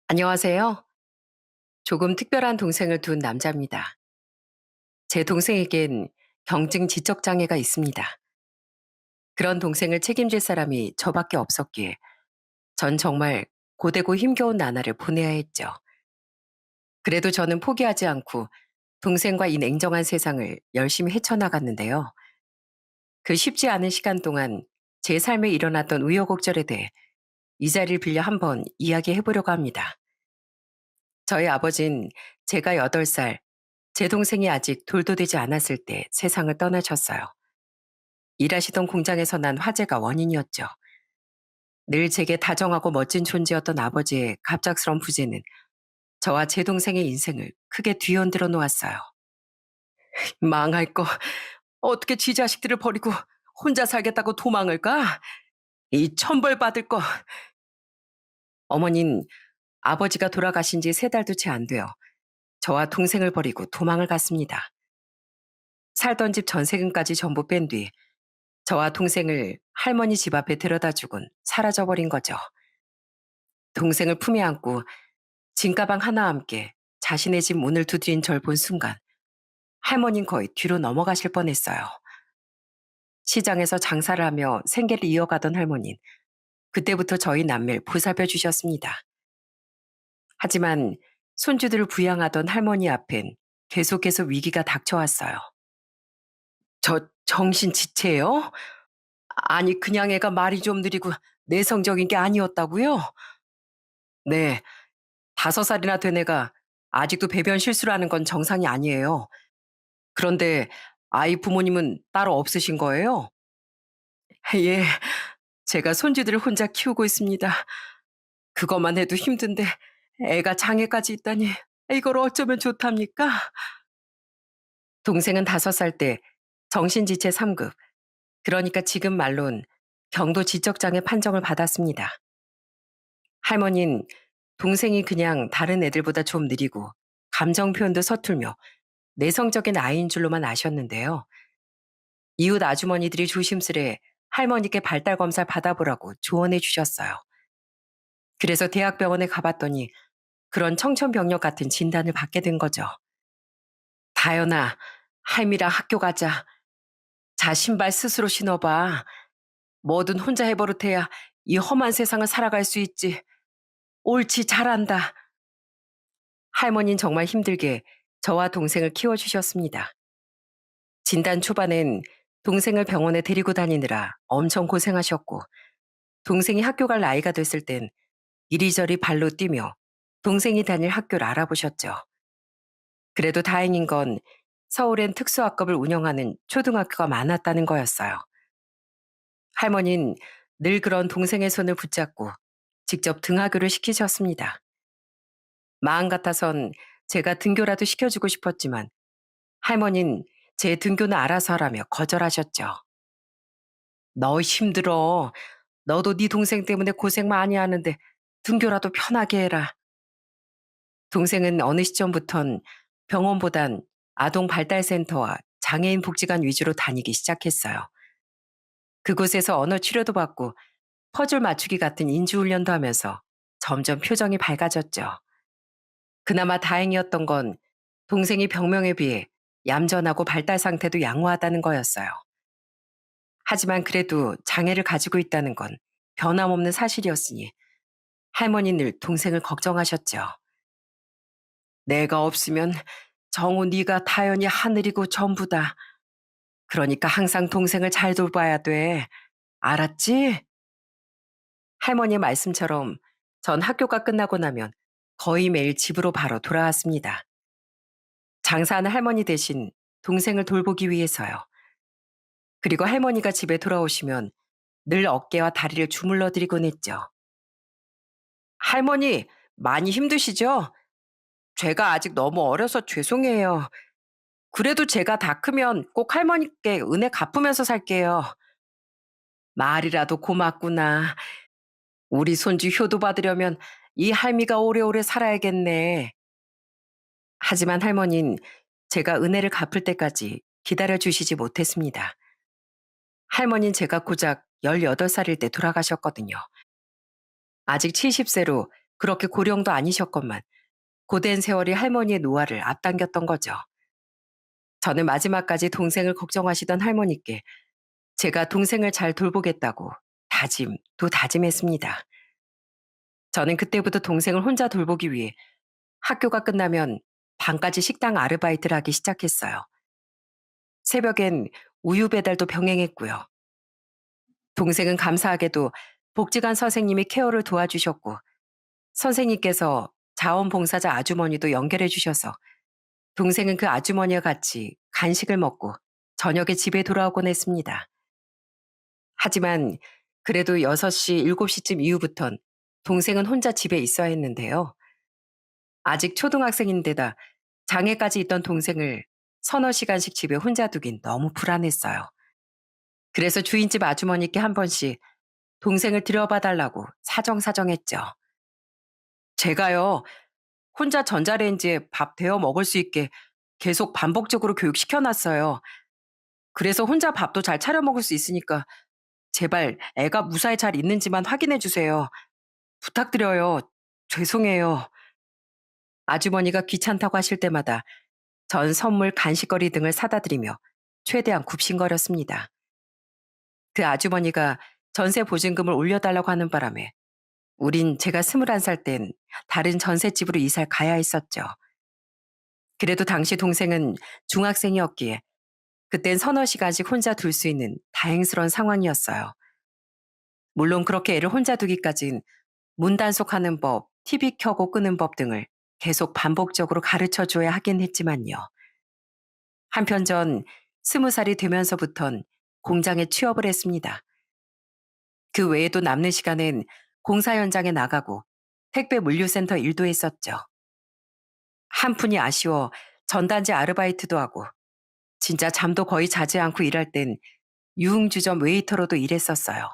안녕하세요. 조금 특별한 동생을 둔 남자입니다. 제 동생에겐 경증 지적 장애가 있습니다. 그런 동생을 책임질 사람이 저밖에 없었기에 전 정말 고되고 힘겨운 나날을 보내야 했죠. 그래도 저는 포기하지 않고 동생과 이 냉정한 세상을 열심히 헤쳐나갔는데요. 그 쉽지 않은 시간 동안 제 삶에 일어났던 우여곡절에 대해 이 자리를 빌려 한번 이야기해 보려고 합니다. 저희 아버진 제가 8살, 제 동생이 아직 돌도 되지 않았을 때 세상을 떠나셨어요. 일하시던 공장에서 난 화재가 원인이었죠. 늘 제게 다정하고 멋진 존재였던 아버지의 갑작스런 부재는 저와 제 동생의 인생을 크게 뒤흔들어 놓았어요. 망할 거. 어떻게 지 자식들을 버리고 혼자 살겠다고 도망을 가? 이 천벌 받을 거. 어머닌 아버지가 돌아가신 지 3달도 채 안 돼요. 저와 동생을 버리고 도망을 갔습니다. 살던 집 전세금까지 전부 뺀 뒤 저와 동생을 할머니 집 앞에 데려다 주곤 사라져버린 거죠. 동생을 품에 안고 짐가방 하나와 함께 자신의 집 문을 두드린 절 본 순간 할머니는 거의 뒤로 넘어가실 뻔했어요. 시장에서 장사를 하며 생계를 이어가던 할머니는 그때부터 저희 남매를 보살펴 주셨습니다. 하지만 손주들을 부양하던 할머니 앞엔 계속해서 위기가 닥쳐왔어요. 저 정신 지체요? 아니 그냥 애가 말이 좀 느리고 내성적인 게 아니었다고요? 네, 5살이나 된 애가 아직도 배변 실수를 하는 건 정상이 아니에요. 그런데 아이 부모님은 따로 없으신 거예요? 예, 제가 손주들을 혼자 키우고 있습니다. 그것만 해도 힘든데 애가 장애까지 있다니 이걸 어쩌면 좋답니까? 동생은 5살 때 정신지체 3급, 그러니까 지금 말론 경도 지적장애 판정을 받았습니다. 할머니는 동생이 그냥 다른 애들보다 좀 느리고 감정 표현도 서툴며 내성적인 아이인 줄로만 아셨는데요. 이웃 아주머니들이 조심스레 할머니께 발달 검사를 받아보라고 조언해 주셨어요. 그래서 대학병원에 가봤더니 그런 청천벽력 같은 진단을 받게 된 거죠. 다연아, 할미랑 학교 가자. 자, 신발 스스로 신어봐. 뭐든 혼자 해버릇해야 이 험한 세상을 살아갈 수 있지. 옳지, 잘한다. 할머니는 정말 힘들게 저와 동생을 키워주셨습니다. 진단 초반엔 동생을 병원에 데리고 다니느라 엄청 고생하셨고, 동생이 학교 갈 나이가 됐을 땐 이리저리 발로 뛰며 동생이 다닐 학교를 알아보셨죠. 그래도 다행인 건 서울엔 특수학급을 운영하는 초등학교가 많았다는 거였어요. 할머니는 늘 그런 동생의 손을 붙잡고 직접 등하교를 시키셨습니다. 마음 같아선 제가 등교라도 시켜주고 싶었지만 할머니는 제 등교는 알아서 하라며 거절하셨죠. 너 힘들어. 너도 네 동생 때문에 고생 많이 하는데 등교라도 편하게 해라. 동생은 어느 시점부턴 병원보단 아동 발달센터와 장애인 복지관 위주로 다니기 시작했어요. 그곳에서 언어 치료도 받고 퍼즐 맞추기 같은 인지훈련도 하면서 점점 표정이 밝아졌죠. 그나마 다행이었던 건 동생이 병명에 비해 얌전하고 발달 상태도 양호하다는 거였어요. 하지만 그래도 장애를 가지고 있다는 건 변함없는 사실이었으니 할머니는 늘 동생을 걱정하셨죠. 내가 없으면 정우 네가 타연이 하늘이고 전부다. 그러니까 항상 동생을 잘 돌봐야 돼. 알았지? 할머니의 말씀처럼 전 학교가 끝나고 나면 거의 매일 집으로 바로 돌아왔습니다. 장사하는 할머니 대신 동생을 돌보기 위해서요. 그리고 할머니가 집에 돌아오시면 늘 어깨와 다리를 주물러 드리곤 했죠. 할머니, 많이 힘드시죠? 제가 아직 너무 어려서 죄송해요. 그래도 제가 다 크면 꼭 할머니께 은혜 갚으면서 살게요. 말이라도 고맙구나. 우리 손주 효도 받으려면 이 할미가 오래오래 살아야겠네. 하지만 할머니는 제가 은혜를 갚을 때까지 기다려 주시지 못했습니다. 할머니는 제가 고작 18살일 때 돌아가셨거든요. 아직 70세로 그렇게 고령도 아니셨건만 고된 세월이 할머니의 노화를 앞당겼던 거죠. 저는 마지막까지 동생을 걱정하시던 할머니께 제가 동생을 잘 돌보겠다고 또 다짐했습니다. 저는 그때부터 동생을 혼자 돌보기 위해 학교가 끝나면 밤까지 식당 아르바이트를 하기 시작했어요. 새벽엔 우유 배달도 병행했고요. 동생은 감사하게도 복지관 선생님이 케어를 도와주셨고 선생님께서 자원봉사자 아주머니도 연결해 주셔서 동생은 그 아주머니와 같이 간식을 먹고 저녁에 집에 돌아오곤 했습니다. 하지만 그래도 6시, 7시쯤 이후부턴 동생은 혼자 집에 있어야 했는데요. 아직 초등학생인데다 장애까지 있던 동생을 서너 시간씩 집에 혼자 두긴 너무 불안했어요. 그래서 주인집 아주머니께 한 번씩 동생을 들여봐 달라고 사정사정했죠. 제가요, 혼자 전자레인지에 밥 데워 먹을 수 있게 계속 반복적으로 교육시켜 놨어요. 그래서 혼자 밥도 잘 차려 먹을 수 있으니까 제발 애가 무사히 잘 있는지만 확인해 주세요. 부탁드려요. 죄송해요. 아주머니가 귀찮다고 하실 때마다 전 선물, 간식거리 등을 사다 드리며 최대한 굽신거렸습니다. 그 아주머니가 전세 보증금을 올려달라고 하는 바람에 우린 제가 21살 땐 다른 전셋집으로 이사를 가야 했었죠. 그래도 당시 동생은 중학생이었기에 그땐 서너 시간씩 혼자 둘 수 있는 다행스러운 상황이었어요. 물론 그렇게 애를 혼자 두기까진 문 단속하는 법, TV 켜고 끄는 법 등을 계속 반복적으로 가르쳐 줘야 하긴 했지만요. 한편 전 20살이 되면서부턴 공장에 취업을 했습니다. 그 외에도 남는 시간엔 공사 현장에 나가고 택배 물류센터 일도 했었죠. 한푼이 아쉬워 전단지 아르바이트도 하고 진짜 잠도 거의 자지 않고 일할 땐 유흥주점 웨이터로도 일했었어요.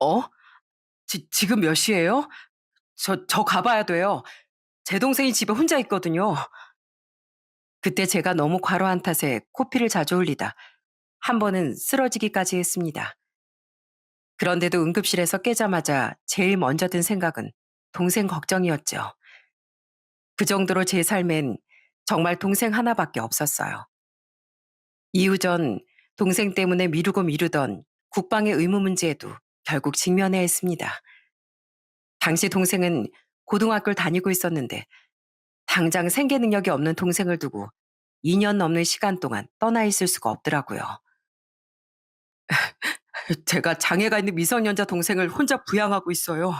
어? 지금 몇 시예요? 저 가봐야 돼요. 제 동생이 집에 혼자 있거든요. 그때 제가 너무 과로한 탓에 코피를 자주 흘리다 한 번은 쓰러지기까지 했습니다. 그런데도 응급실에서 깨자마자 제일 먼저 든 생각은 동생 걱정이었죠. 그 정도로 제 삶엔 정말 동생 하나밖에 없었어요. 이후 전 동생 때문에 미루고 미루던 국방의 의무 문제에도 결국 직면해야 했습니다. 당시 동생은 고등학교를 다니고 있었는데 당장 생계 능력이 없는 동생을 두고 2년 넘는 시간 동안 떠나 있을 수가 없더라고요. 제가 장애가 있는 미성년자 동생을 혼자 부양하고 있어요.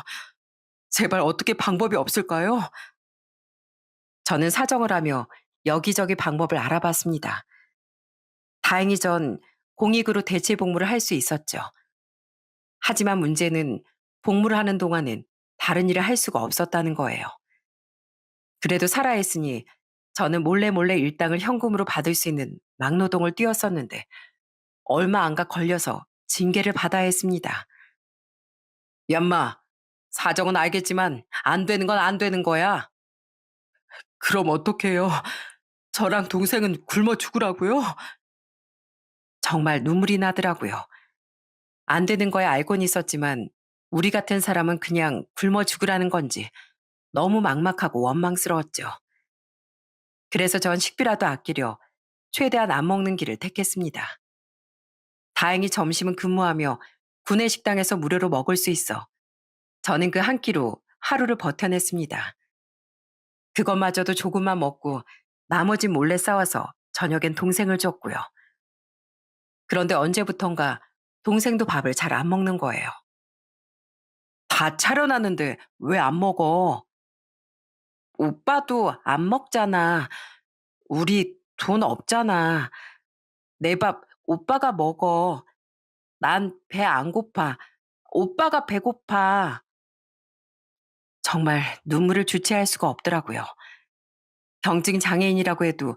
제발 어떻게 방법이 없을까요? 저는 사정을 하며 여기저기 방법을 알아봤습니다. 다행히 전 공익으로 대체 복무를 할 수 있었죠. 하지만 문제는 복무를 하는 동안엔 다른 일을 할 수가 없었다는 거예요. 그래도 살아있으니 저는 몰래 몰래 일당을 현금으로 받을 수 있는 막노동을 뛰었었는데 얼마 안 가 걸려서 징계를 받아야 했습니다. 얌마, 사정은 알겠지만 안 되는 건 안 되는 거야. 그럼 어떡해요? 저랑 동생은 굶어 죽으라고요? 정말 눈물이 나더라고요. 안 되는 거야 알고는 있었지만 우리 같은 사람은 그냥 굶어 죽으라는 건지 너무 막막하고 원망스러웠죠. 그래서 전 식비라도 아끼려 최대한 안 먹는 길을 택했습니다. 다행히 점심은 근무하며 구내 식당에서 무료로 먹을 수 있어 저는 그 한 끼로 하루를 버텨냈습니다. 그것마저도 조금만 먹고 나머지 몰래 싸와서 저녁엔 동생을 줬고요. 그런데 언제부턴가 동생도 밥을 잘 안 먹는 거예요. 다 차려놨는데 왜 안 먹어? 오빠도 안 먹잖아. 우리 돈 없잖아. 내 밥 오빠가 먹어. 난 배 안 고파. 오빠가 배고파. 정말 눈물을 주체할 수가 없더라고요. 경증 장애인이라고 해도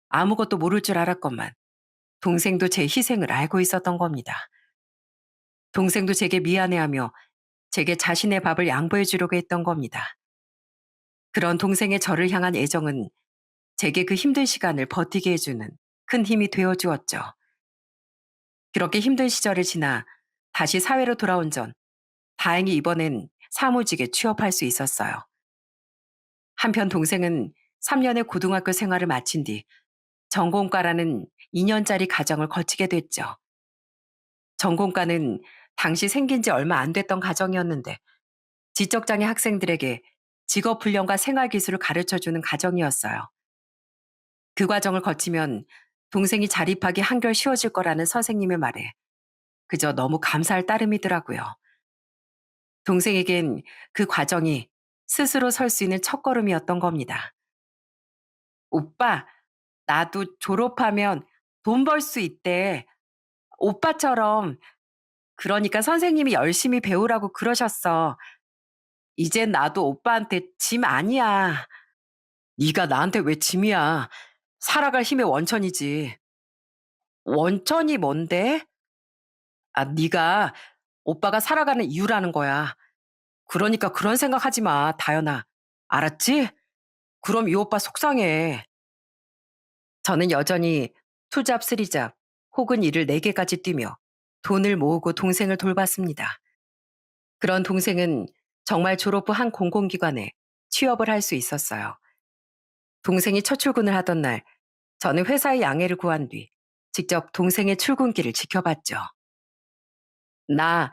아무것도 모를 줄 알았건만 동생도 제 희생을 알고 있었던 겁니다. 동생도 제게 미안해하며 제게 자신의 밥을 양보해 주려고 했던 겁니다. 그런 동생의 저를 향한 애정은 제게 그 힘든 시간을 버티게 해주는 큰 힘이 되어 주었죠. 그렇게 힘든 시절을 지나 다시 사회로 돌아온 전 다행히 이번엔 사무직에 취업할 수 있었어요. 한편 동생은 3년의 고등학교 생활을 마친 뒤 전공과라는 2년짜리 과정을 거치게 됐죠. 전공과는 당시 생긴 지 얼마 안 됐던 과정이었는데 지적장애 학생들에게 직업훈련과 생활기술을 가르쳐주는 과정이었어요. 그 과정을 거치면 동생이 자립하기 한결 쉬워질 거라는 선생님의 말에 그저 너무 감사할 따름이더라고요. 동생에겐 그 과정이 스스로 설 수 있는 첫걸음이었던 겁니다. 오빠, 나도 졸업하면 돈 벌 수 있대. 오빠처럼. 그러니까 선생님이 열심히 배우라고 그러셨어. 이젠 나도 오빠한테 짐 아니야. 네가 나한테 왜 짐이야. 살아갈 힘의 원천이지. 원천이 뭔데? 아, 네가 오빠가 살아가는 이유라는 거야. 그러니까 그런 생각하지 마, 다연아. 알았지? 그럼 이 오빠 속상해. 저는 여전히 투잡, 쓰리잡 혹은 일을 4개까지 뛰며 돈을 모으고 동생을 돌봤습니다. 그런 동생은 정말 졸업 후 한 공공기관에 취업을 할 수 있었어요. 동생이 첫 출근을 하던 날, 저는 회사의 양해를 구한 뒤 직접 동생의 출근길을 지켜봤죠. 나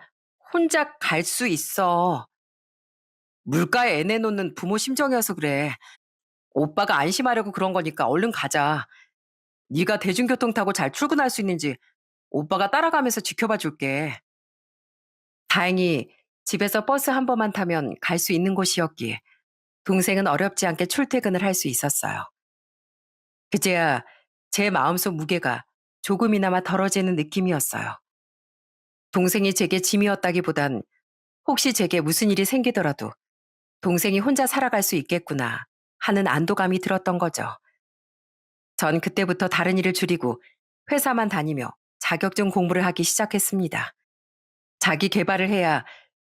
혼자 갈 수 있어. 물가에 애 내놓는 부모 심정이어서 그래. 오빠가 안심하려고 그런 거니까 얼른 가자. 네가 대중교통 타고 잘 출근할 수 있는지 오빠가 따라가면서 지켜봐 줄게. 다행히 집에서 버스 한 번만 타면 갈 수 있는 곳이었기에 동생은 어렵지 않게 출퇴근을 할 수 있었어요. 그제야 제 마음속 무게가 조금이나마 덜어지는 느낌이었어요. 동생이 제게 짐이었다기보단 혹시 제게 무슨 일이 생기더라도 동생이 혼자 살아갈 수 있겠구나 하는 안도감이 들었던 거죠. 전 그때부터 다른 일을 줄이고 회사만 다니며 자격증 공부를 하기 시작했습니다. 자기 개발을 해야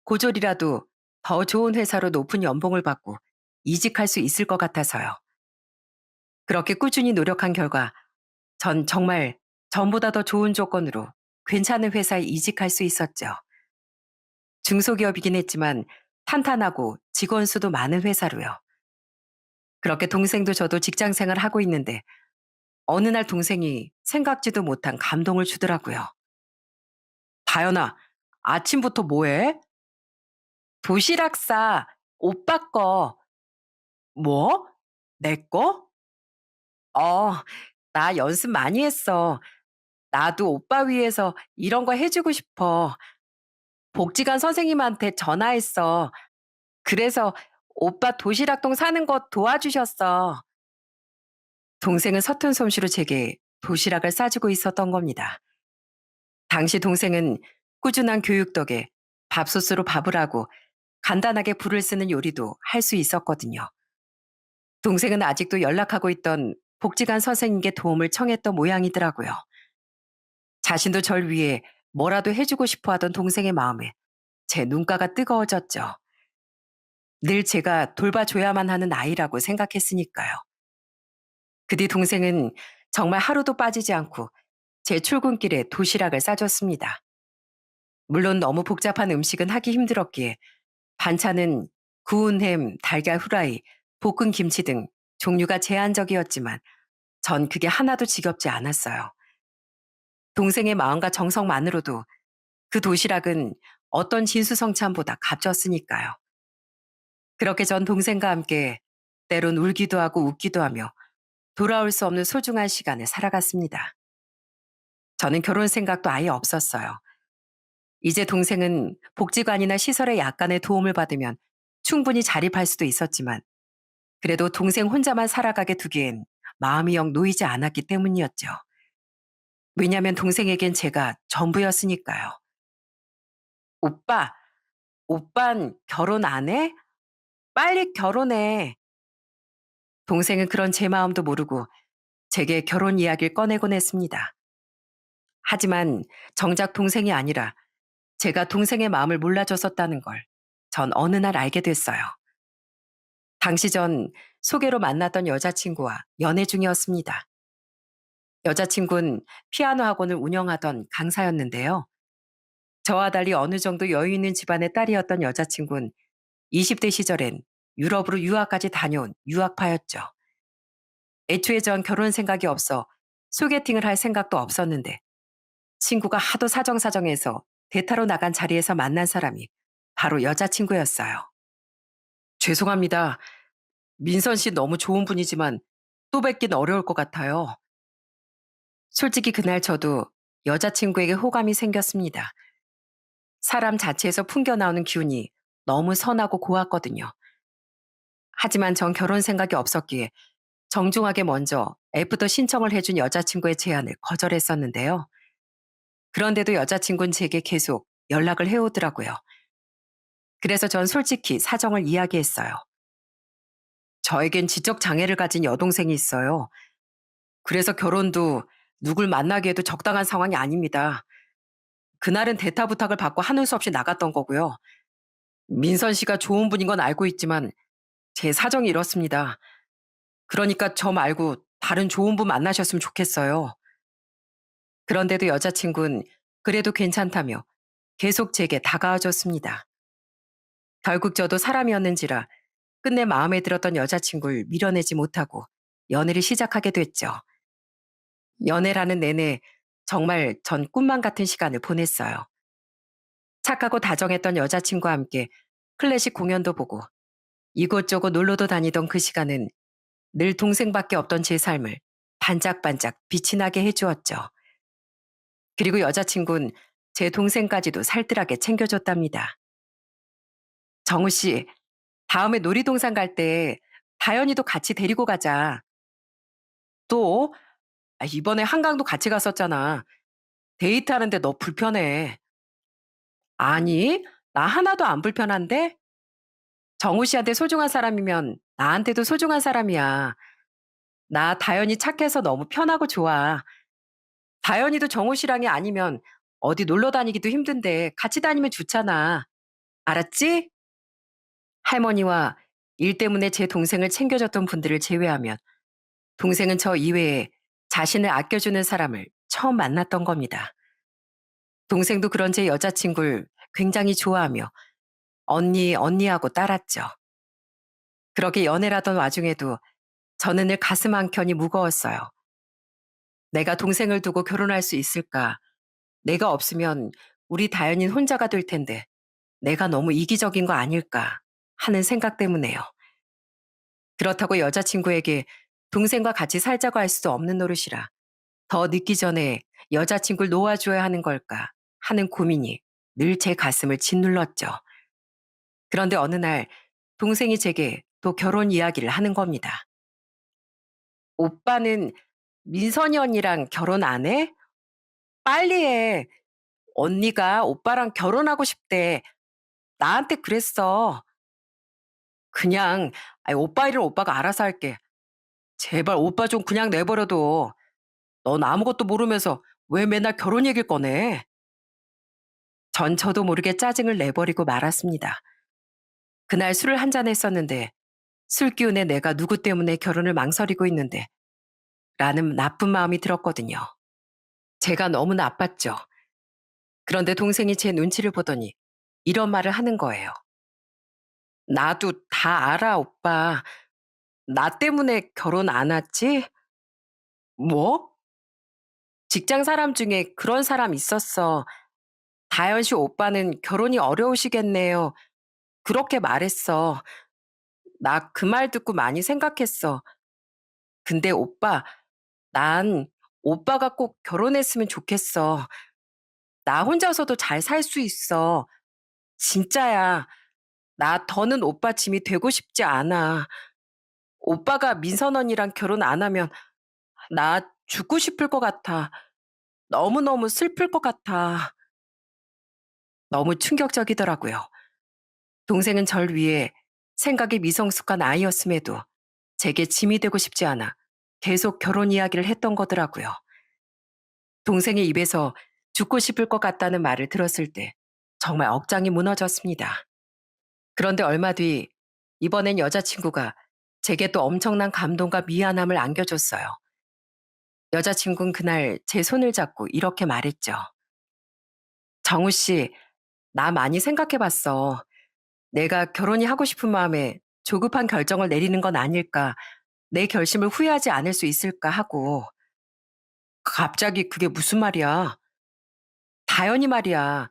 고졸이라도 더 좋은 회사로 높은 연봉을 받고 이직할 수 있을 것 같아서요. 그렇게 꾸준히 노력한 결과 전 정말 전보다 더 좋은 조건으로 괜찮은 회사에 이직할 수 있었죠. 중소기업이긴 했지만 탄탄하고 직원 수도 많은 회사로요. 그렇게 동생도 저도 직장 생활을 하고 있는데 어느 날 동생이 생각지도 못한 감동을 주더라고요. 다연아, 아침부터 뭐해? 도시락 싸. 오빠 거. 뭐? 내 거? 어, 나 연습 많이 했어. 나도 오빠 위해서 이런 거 해주고 싶어. 복지관 선생님한테 전화했어. 그래서 오빠 도시락통 사는 거 도와주셨어. 동생은 서툰 솜씨로 제게 도시락을 싸주고 있었던 겁니다. 당시 동생은 꾸준한 교육 덕에 밥솥으로 밥을 하고 간단하게 불을 쓰는 요리도 할 수 있었거든요. 동생은 아직도 연락하고 있던 복지관 선생님께 도움을 청했던 모양이더라고요. 자신도 절 위해 뭐라도 해주고 싶어 하던 동생의 마음에 제 눈가가 뜨거워졌죠. 늘 제가 돌봐줘야만 하는 아이라고 생각했으니까요. 그 뒤 동생은 정말 하루도 빠지지 않고 제 출근길에 도시락을 싸줬습니다. 물론 너무 복잡한 음식은 하기 힘들었기에 반찬은 구운 햄, 달걀 후라이, 볶은 김치 등 종류가 제한적이었지만 전 그게 하나도 지겹지 않았어요. 동생의 마음과 정성만으로도 그 도시락은 어떤 진수성찬보다 값졌으니까요. 그렇게 전 동생과 함께 때론 울기도 하고 웃기도 하며 돌아올 수 없는 소중한 시간을 살아갔습니다. 저는 결혼 생각도 아예 없었어요. 이제 동생은 복지관이나 시설의 약간의 도움을 받으면 충분히 자립할 수도 있었지만 그래도 동생 혼자만 살아가게 두기엔 마음이 영 놓이지 않았기 때문이었죠. 왜냐면 동생에겐 제가 전부였으니까요. 오빠, 오빤 결혼 안 해? 빨리 결혼해. 동생은 그런 제 마음도 모르고 제게 결혼 이야기를 꺼내곤 했습니다. 하지만 정작 동생이 아니라 제가 동생의 마음을 몰라줬었다는 걸 전 어느 날 알게 됐어요. 당시 전 소개로 만났던 여자친구와 연애 중이었습니다. 여자친구는 피아노 학원을 운영하던 강사였는데요. 저와 달리 어느 정도 여유 있는 집안의 딸이었던 여자친구는 20대 시절엔 유럽으로 유학까지 다녀온 유학파였죠. 애초에 전 결혼 생각이 없어 소개팅을 할 생각도 없었는데 친구가 하도 사정사정해서 대타로 나간 자리에서 만난 사람이 바로 여자친구였어요. 죄송합니다. 민선 씨 너무 좋은 분이지만 또 뵙긴 어려울 것 같아요. 솔직히 그날 저도 여자친구에게 호감이 생겼습니다. 사람 자체에서 풍겨나오는 기운이 너무 선하고 고왔거든요. 하지만 전 결혼 생각이 없었기에 정중하게 먼저 애프터 신청을 해준 여자친구의 제안을 거절했었는데요. 그런데도 여자친구는 제게 계속 연락을 해오더라고요. 그래서 전 솔직히 사정을 이야기했어요. 저에겐 지적 장애를 가진 여동생이 있어요. 그래서 결혼도 누굴 만나게 해도 적당한 상황이 아닙니다. 그날은 대타 부탁을 받고 하는 수 없이 나갔던 거고요. 민선 씨가 좋은 분인 건 알고 있지만 제 사정이 이렇습니다. 그러니까 저 말고 다른 좋은 분 만나셨으면 좋겠어요. 그런데도 여자친구는 그래도 괜찮다며 계속 제게 다가와 줬습니다. 결국 저도 사람이었는지라 끝내 마음에 들었던 여자친구를 밀어내지 못하고 연애를 시작하게 됐죠. 연애라는 내내 정말 전 꿈만 같은 시간을 보냈어요. 착하고 다정했던 여자친구와 함께 클래식 공연도 보고 이곳저곳 놀러도 다니던 그 시간은 늘 동생밖에 없던 제 삶을 반짝반짝 빛이 나게 해주었죠. 그리고 여자친구는 제 동생까지도 살뜰하게 챙겨줬답니다. 정우 씨, 다음에 놀이동산 갈 때 다현이도 같이 데리고 가자. 또? 이번에 한강도 같이 갔었잖아. 데이트하는데 너 불편해. 아니, 나 하나도 안 불편한데? 정우 씨한테 소중한 사람이면 나한테도 소중한 사람이야. 나 다현이 착해서 너무 편하고 좋아. 다현이도 정우 씨랑이 아니면 어디 놀러 다니기도 힘든데 같이 다니면 좋잖아. 알았지? 할머니와 일 때문에 제 동생을 챙겨줬던 분들을 제외하면 동생은 저 이외에 자신을 아껴주는 사람을 처음 만났던 겁니다. 동생도 그런 제 여자친구를 굉장히 좋아하며 언니, 언니하고 따랐죠. 그렇게 연애를 하던 와중에도 저는 늘 가슴 한켠이 무거웠어요. 내가 동생을 두고 결혼할 수 있을까? 내가 없으면 우리 다현이는 혼자가 될 텐데 내가 너무 이기적인 거 아닐까 하는 생각 때문에요. 그렇다고 여자친구에게 동생과 같이 살자고 할 수도 없는 노릇이라 더 늦기 전에 여자친구를 놓아줘야 하는 걸까 하는 고민이 늘 제 가슴을 짓눌렀죠. 그런데 어느 날 동생이 제게 또 결혼 이야기를 하는 겁니다. 오빠는 민선이 언니랑 결혼 안 해? 빨리 해. 언니가 오빠랑 결혼하고 싶대. 나한테 그랬어. 그냥 오빠 일은 오빠가 알아서 할게. 제발 오빠 좀 그냥 내버려둬. 넌 아무것도 모르면서 왜 맨날 결혼 얘기를 꺼내? 전 저도 모르게 짜증을 내버리고 말았습니다. 그날 술을 한 잔 했었는데 술 기운에 내가 누구 때문에 결혼을 망설이고 있는데 라는 나쁜 마음이 들었거든요. 제가 너무 나빴죠. 그런데 동생이 제 눈치를 보더니 이런 말을 하는 거예요. 나도 다 알아, 오빠. 나 때문에 결혼 안 했지? 뭐? 직장 사람 중에 그런 사람 있었어. 다현 씨 오빠는 결혼이 어려우시겠네요. 그렇게 말했어. 나 그 말 듣고 많이 생각했어. 근데 오빠, 난 오빠가 꼭 결혼했으면 좋겠어. 나 혼자서도 잘 살 수 있어. 진짜야. 나 더는 오빠 짐이 되고 싶지 않아. 오빠가 민선 언니랑 결혼 안 하면 나 죽고 싶을 것 같아. 너무너무 슬플 것 같아. 너무 충격적이더라고요. 동생은 절 위해 생각이 미성숙한 아이였음에도 제게 짐이 되고 싶지 않아 계속 결혼 이야기를 했던 거더라고요. 동생의 입에서 죽고 싶을 것 같다는 말을 들었을 때 정말 억장이 무너졌습니다. 그런데 얼마 뒤 이번엔 여자친구가 제게 또 엄청난 감동과 미안함을 안겨줬어요. 여자친구는 그날 제 손을 잡고 이렇게 말했죠. 정우 씨, 나 많이 생각해 봤어. 내가 결혼이 하고 싶은 마음에 조급한 결정을 내리는 건 아닐까, 내 결심을 후회하지 않을 수 있을까 하고. 갑자기 그게 무슨 말이야? 다연이 말이야.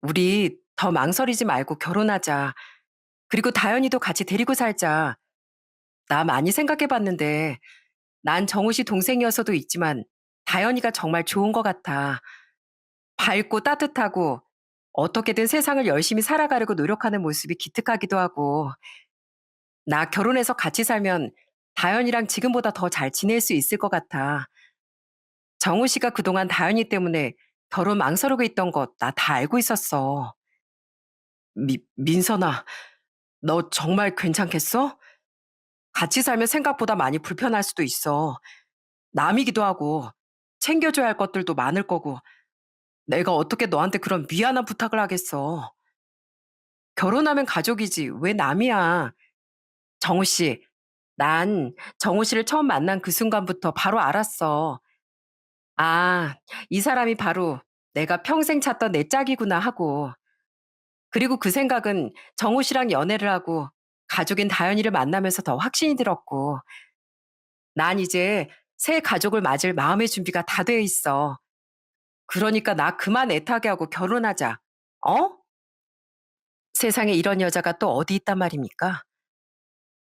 우리 더 망설이지 말고 결혼하자. 그리고 다연이도 같이 데리고 살자. 나 많이 생각해 봤는데 난 정우 씨 동생이어서도 있지만 다연이가 정말 좋은 것 같아. 밝고 따뜻하고 어떻게든 세상을 열심히 살아가려고 노력하는 모습이 기특하기도 하고. 나 결혼해서 같이 살면 다연이랑 지금보다 더 잘 지낼 수 있을 것 같아. 정우 씨가 그동안 다연이 때문에 결혼 망설이고 있던 것 나 다 알고 있었어. 민선아, 너 정말 괜찮겠어? 같이 살면 생각보다 많이 불편할 수도 있어. 남이기도 하고, 챙겨줘야 할 것들도 많을 거고, 내가 어떻게 너한테 그런 미안한 부탁을 하겠어. 결혼하면 가족이지, 왜 남이야. 정우 씨, 난 정우 씨를 처음 만난 그 순간부터 바로 알았어. 아, 이 사람이 바로 내가 평생 찾던 내 짝이구나 하고. 그리고 그 생각은 정우 씨랑 연애를 하고 가족인 다현이를 만나면서 더 확신이 들었고. 난 이제 새 가족을 맞을 마음의 준비가 다 돼 있어. 그러니까 나 그만 애타게 하고 결혼하자. 어? 세상에 이런 여자가 또 어디 있단 말입니까?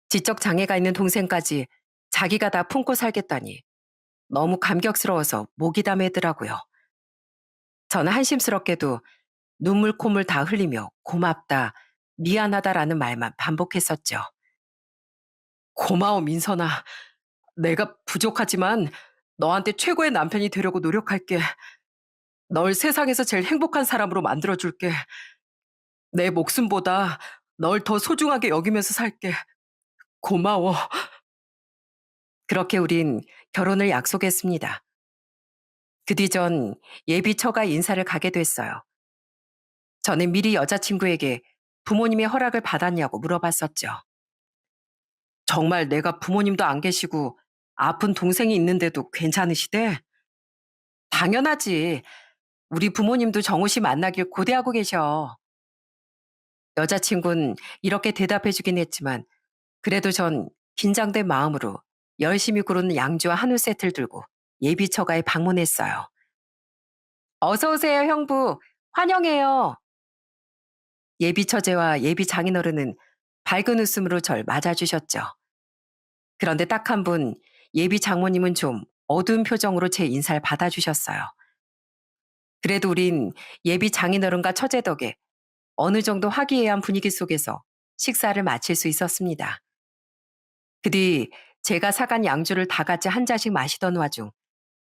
지적 장애가 있는 동생까지 자기가 다 품고 살겠다니 너무 감격스러워서 목이 다 메더라고요. 저는 한심스럽게도 눈물 콧물 다 흘리며 고맙다, 미안하다라는 말만 반복했었죠. 고마워, 민선아. 내가 부족하지만 너한테 최고의 남편이 되려고 노력할게. 널 세상에서 제일 행복한 사람으로 만들어줄게. 내 목숨보다 널 더 소중하게 여기면서 살게. 고마워. 그렇게 우린 결혼을 약속했습니다. 그 뒤 전 예비 처가 인사를 가게 됐어요. 저는 미리 여자친구에게 부모님의 허락을 받았냐고 물어봤었죠. 정말 내가 부모님도 안 계시고 아픈 동생이 있는데도 괜찮으시대? 당연하지. 우리 부모님도 정우 씨 만나길 고대하고 계셔. 여자친구는 이렇게 대답해주긴 했지만 그래도 전 긴장된 마음으로 열심히 고른 양주와 한우 세트를 들고 예비 처가에 방문했어요. 어서 오세요, 형부. 환영해요. 예비 처제와 예비 장인어른은 밝은 웃음으로 절 맞아주셨죠. 그런데 딱 한 분, 예비 장모님은 좀 어두운 표정으로 제 인사를 받아주셨어요. 그래도 우린 예비 장인어른과 처제 덕에 어느 정도 화기애애한 분위기 속에서 식사를 마칠 수 있었습니다. 그 뒤 제가 사간 양주를 다 같이 한 잔씩 마시던 와중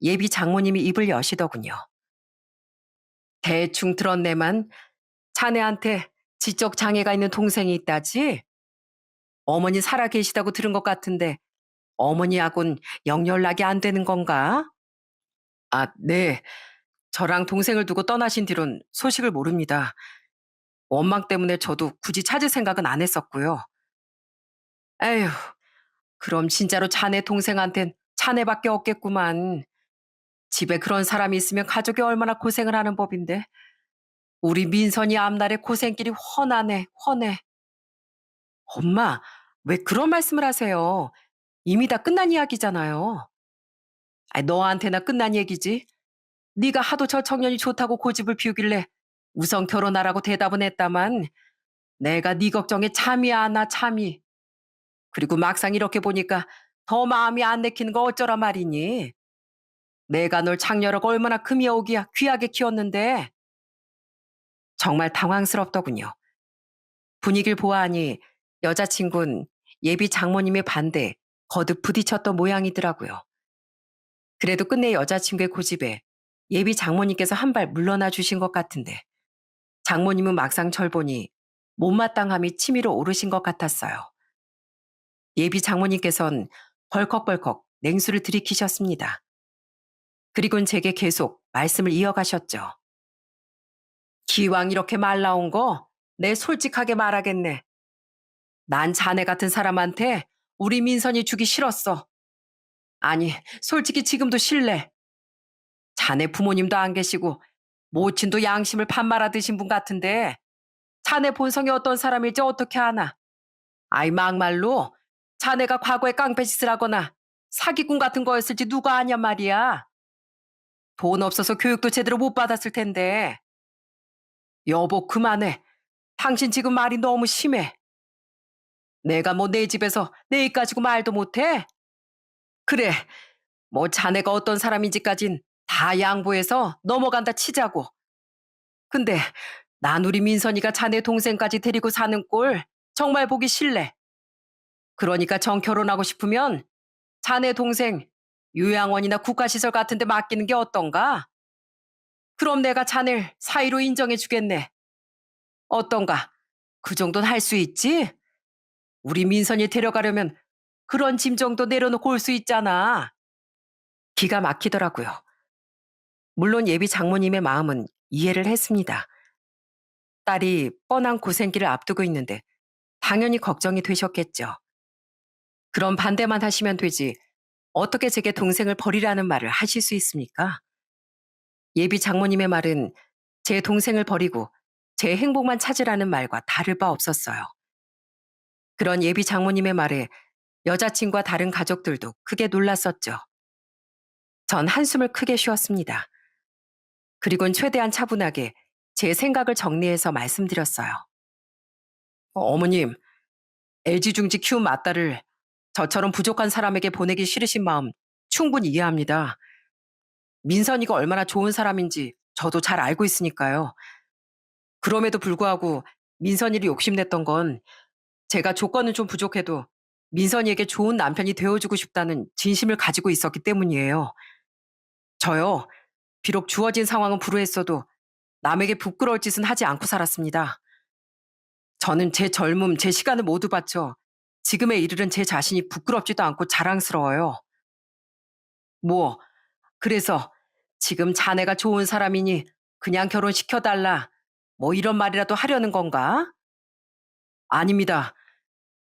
예비 장모님이 입을 여시더군요. 대충 들었네만 자네한테 지적 장애가 있는 동생이 있다지? 어머니 살아 계시다고 들은 것 같은데 어머니하고는 영 연락이 안 되는 건가? 아, 네. 저랑 동생을 두고 떠나신 뒤론 소식을 모릅니다. 원망 때문에 저도 굳이 찾을 생각은 안 했었고요. 에휴, 그럼 진짜로 자네 동생한텐 자네밖에 없겠구만. 집에 그런 사람이 있으면 가족이 얼마나 고생을 하는 법인데. 우리 민선이 앞날에 고생길이 훤하네, 훤해. 엄마, 왜 그런 말씀을 하세요? 이미 다 끝난 이야기잖아요. 아이, 너한테나 끝난 얘기지. 네가 하도 저 청년이 좋다고 고집을 피우길래 우선 결혼하라고 대답은 했다만 내가 네 걱정에 참이 안 와, 참이. 그리고 막상 이렇게 보니까 더 마음이 안 내키는 거 어쩌라 말이니. 내가 널 장녀라고 얼마나 금이 오기야 귀하게 키웠는데. 정말 당황스럽더군요. 분위기를 보아하니 여자친구는 예비 장모님의 반대에 거듭 부딪혔던 모양이더라고요. 그래도 끝내 여자친구의 고집에 예비 장모님께서 한 발 물러나 주신 것 같은데 장모님은 막상 절 보니 못마땅함이 치밀어 오르신 것 같았어요. 예비 장모님께선 벌컥벌컥 냉수를 들이키셨습니다. 그리고는 제게 계속 말씀을 이어가셨죠. 기왕 이렇게 말 나온 거 내 솔직하게 말하겠네. 난 자네 같은 사람한테 우리 민선이 주기 싫었어. 아니, 솔직히 지금도 싫래. 자네 부모님도 안 계시고 모친도 양심을 판 말아 드신 분 같은데 자네 본성이 어떤 사람일지 어떻게 아나? 아이 막말로 자네가 과거에 깡패짓을 하거나 사기꾼 같은 거였을지 누가 아냔 말이야. 돈 없어서 교육도 제대로 못 받았을 텐데. 여보 그만해. 당신 지금 말이 너무 심해. 내가 뭐 내 집에서 내 입 가지고 말도 못해? 그래, 뭐 자네가 어떤 사람인지까진 다 양보해서 넘어간다 치자고. 근데 난 우리 민선이가 자네 동생까지 데리고 사는 꼴 정말 보기 싫네. 그러니까 정 결혼하고 싶으면 자네 동생 요양원이나 국가시설 같은 데 맡기는 게 어떤가? 그럼 내가 자네를 사이로 인정해 주겠네. 어떤가? 그 정도는 할 수 있지? 우리 민선이 데려가려면 그런 짐 정도 내려놓고 올 수 있잖아. 기가 막히더라고요. 물론 예비 장모님의 마음은 이해를 했습니다. 딸이 뻔한 고생길을 앞두고 있는데 당연히 걱정이 되셨겠죠. 그럼 반대만 하시면 되지. 어떻게 제게 동생을 버리라는 말을 하실 수 있습니까? 예비 장모님의 말은 제 동생을 버리고 제 행복만 찾으라는 말과 다를 바 없었어요. 그런 예비 장모님의 말에 여자친구와 다른 가족들도 크게 놀랐었죠. 전 한숨을 크게 쉬었습니다. 그리곤 최대한 차분하게 제 생각을 정리해서 말씀드렸어요. 어머님, 애지중지 키운 맏딸을 저처럼 부족한 사람에게 보내기 싫으신 마음 충분히 이해합니다. 민선이가 얼마나 좋은 사람인지 저도 잘 알고 있으니까요. 그럼에도 불구하고 민선이를 욕심냈던 건 제가 조건은 좀 부족해도 민선이에게 좋은 남편이 되어주고 싶다는 진심을 가지고 있었기 때문이에요. 저요, 비록 주어진 상황은 불우했어도 남에게 부끄러울 짓은 하지 않고 살았습니다. 저는 제 젊음, 제 시간을 모두 바쳐 지금에 이르른 제 자신이 부끄럽지도 않고 자랑스러워요. 뭐, 그래서 지금 자네가 좋은 사람이니 그냥 결혼시켜달라. 뭐 이런 말이라도 하려는 건가? 아닙니다.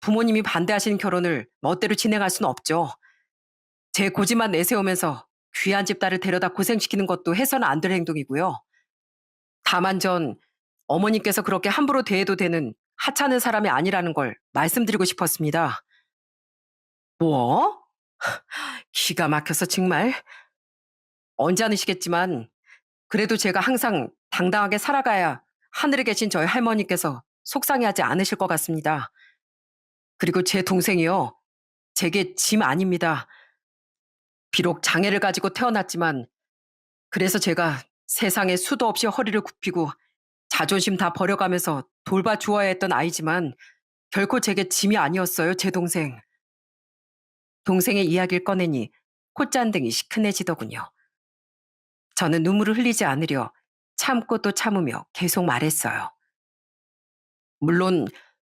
부모님이 반대하시는 결혼을 멋대로 진행할 수는 없죠. 제 고집만 내세우면서 귀한 집 딸을 데려다 고생시키는 것도 해서는 안 될 행동이고요. 다만 전 어머님께서 그렇게 함부로 대해도 되는 하찮은 사람이 아니라는 걸 말씀드리고 싶었습니다. 뭐? 기가 막혀서 정말. 언제 아시겠지만 그래도 제가 항상 당당하게 살아가야 하늘에 계신 저희 할머니께서 속상해하지 않으실 것 같습니다. 그리고 제 동생이요. 제게 짐 아닙니다. 비록 장애를 가지고 태어났지만 그래서 제가 세상에 수도 없이 허리를 굽히고 자존심 다 버려가면서 돌봐주어야 했던 아이지만 결코 제게 짐이 아니었어요, 제 동생. 동생의 이야기를 꺼내니 콧잔등이 시큰해지더군요. 저는 눈물을 흘리지 않으려 참고 또 참으며 계속 말했어요. 물론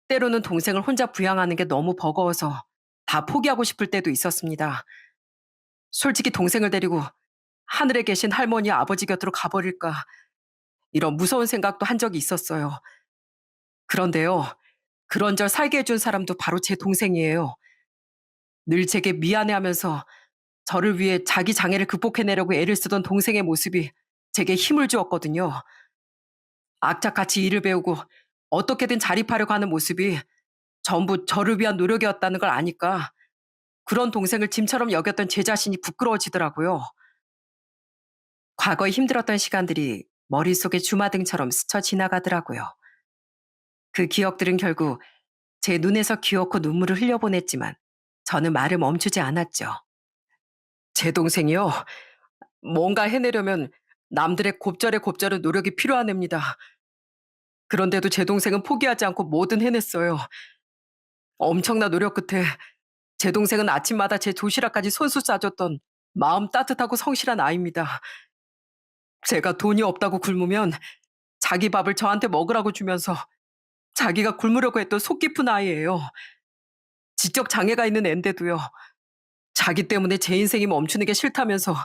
때로는 동생을 혼자 부양하는 게 너무 버거워서 다 포기하고 싶을 때도 있었습니다. 솔직히 동생을 데리고 하늘에 계신 할머니 아버지 곁으로 가버릴까 이런 무서운 생각도 한 적이 있었어요. 그런데요, 그런절 살게 해준 사람도 바로 제 동생이에요. 늘 제게 미안해하면서 저를 위해 자기 장애를 극복해내려고 애를 쓰던 동생의 모습이 제게 힘을 주었거든요. 악착같이 일을 배우고 어떻게든 자립하려고 하는 모습이 전부 저를 위한 노력이었다는 걸 아니까 그런 동생을 짐처럼 여겼던 제 자신이 부끄러워지더라고요. 과거에 힘들었던 시간들이 머릿속에 주마등처럼 스쳐 지나가더라고요. 그 기억들은 결국 제 눈에서 기어코 눈물을 흘려보냈지만 저는 말을 멈추지 않았죠. 제 동생이요. 뭔가 해내려면 남들의 곱절에 곱절은 노력이 필요한 애입니다. 그런데도 제 동생은 포기하지 않고 뭐든 해냈어요. 엄청난 노력 끝에 제 동생은 아침마다 제 도시락까지 손수 싸줬던 마음 따뜻하고 성실한 아이입니다. 제가 돈이 없다고 굶으면 자기 밥을 저한테 먹으라고 주면서 자기가 굶으려고 했던 속 깊은 아이예요. 지적 장애가 있는 앤데도요. 자기 때문에 제 인생이 멈추는 게 싫다면서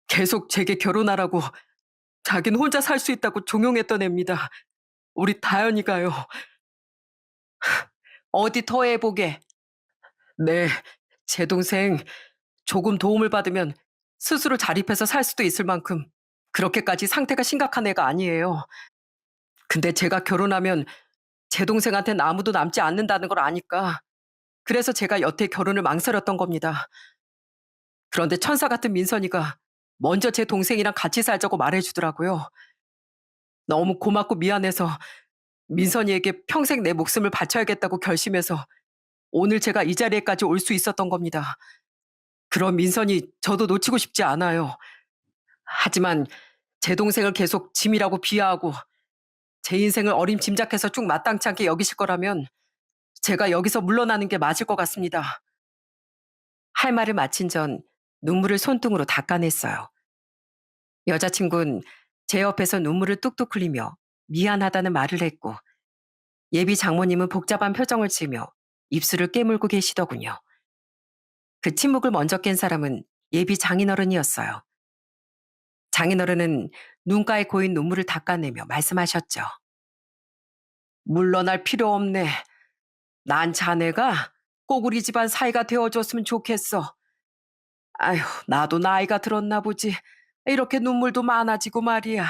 계속 제게 결혼하라고 자긴 혼자 살 수 있다고 종용했던 애입니다. 우리 다현이가요. 어디 더해보게. 네, 제 동생 조금 도움을 받으면 스스로 자립해서 살 수도 있을 만큼 그렇게까지 상태가 심각한 애가 아니에요. 근데 제가 결혼하면 제 동생한텐 아무도 남지 않는다는 걸 아니까 그래서 제가 여태 결혼을 망설였던 겁니다. 그런데 천사 같은 민선이가 먼저 제 동생이랑 같이 살자고 말해주더라고요. 너무 고맙고 미안해서 민선이에게 평생 내 목숨을 바쳐야겠다고 결심해서 오늘 제가 이 자리에까지 올 수 있었던 겁니다. 그런 민선이 저도 놓치고 싶지 않아요. 하지만 제 동생을 계속 짐이라고 비하하고 제 인생을 어림짐작해서 쭉 마땅치 않게 여기실 거라면 제가 여기서 물러나는 게 맞을 것 같습니다. 할 말을 마친 전 눈물을 손등으로 닦아냈어요. 여자친구는 제 옆에서 눈물을 뚝뚝 흘리며 미안하다는 말을 했고 예비 장모님은 복잡한 표정을 지으며 입술을 깨물고 계시더군요. 그 침묵을 먼저 깬 사람은 예비 장인어른이었어요. 장인어른은 눈가에 고인 눈물을 닦아내며 말씀하셨죠. 물러날 필요 없네. 난 자네가 꼭 우리 집안 사이가 되어줬으면 좋겠어. 아휴, 나도 나이가 들었나 보지. 이렇게 눈물도 많아지고 말이야.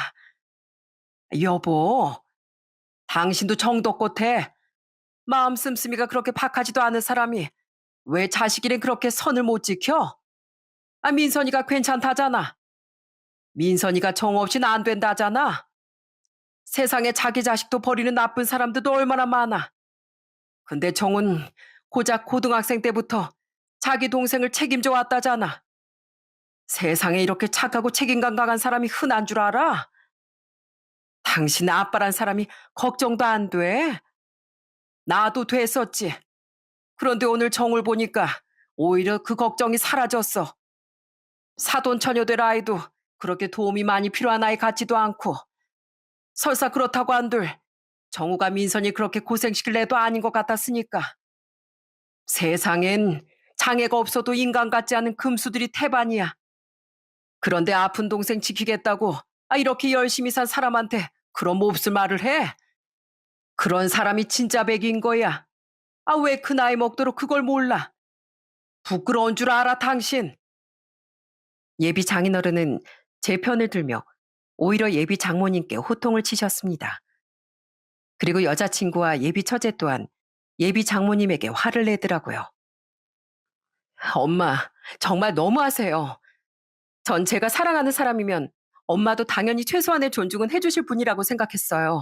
여보, 당신도 정도껏해. 마음 씀씀이가 그렇게 박하지도 않은 사람이 왜 자식이랑 그렇게 선을 못 지켜? 아, 민선이가 괜찮다잖아. 민선이가 정 없이는 안 된다잖아. 세상에 자기 자식도 버리는 나쁜 사람들도 얼마나 많아. 근데 정은 고작 고등학생 때부터 자기 동생을 책임져 왔다잖아. 세상에 이렇게 착하고 책임감 강한 사람이 흔한 줄 알아? 당신의 아빠란 사람이 걱정도 안 돼? 나도 됐었지. 그런데 오늘 정을 보니까 오히려 그 걱정이 사라졌어. 사돈 처녀 될 아이도 그렇게 도움이 많이 필요한 아이 같지도 않고 설사 그렇다고 한들 정우가 민선이 그렇게 고생시킬 애도 아닌 것 같았으니까. 세상엔 장애가 없어도 인간 같지 않은 금수들이 태반이야. 그런데 아픈 동생 지키겠다고 이렇게 열심히 산 사람한테 그런 몹쓸 말을 해? 그런 사람이 진짜 백인 거야. 왜 그 나이 먹도록 그걸 몰라? 부끄러운 줄 알아 당신? 예비 장인어른은 제 편을 들며 오히려 예비 장모님께 호통을 치셨습니다. 그리고 여자친구와 예비 처제 또한 예비 장모님에게 화를 내더라고요. 엄마, 정말 너무하세요. 전 제가 사랑하는 사람이면 엄마도 당연히 최소한의 존중은 해주실 분이라고 생각했어요.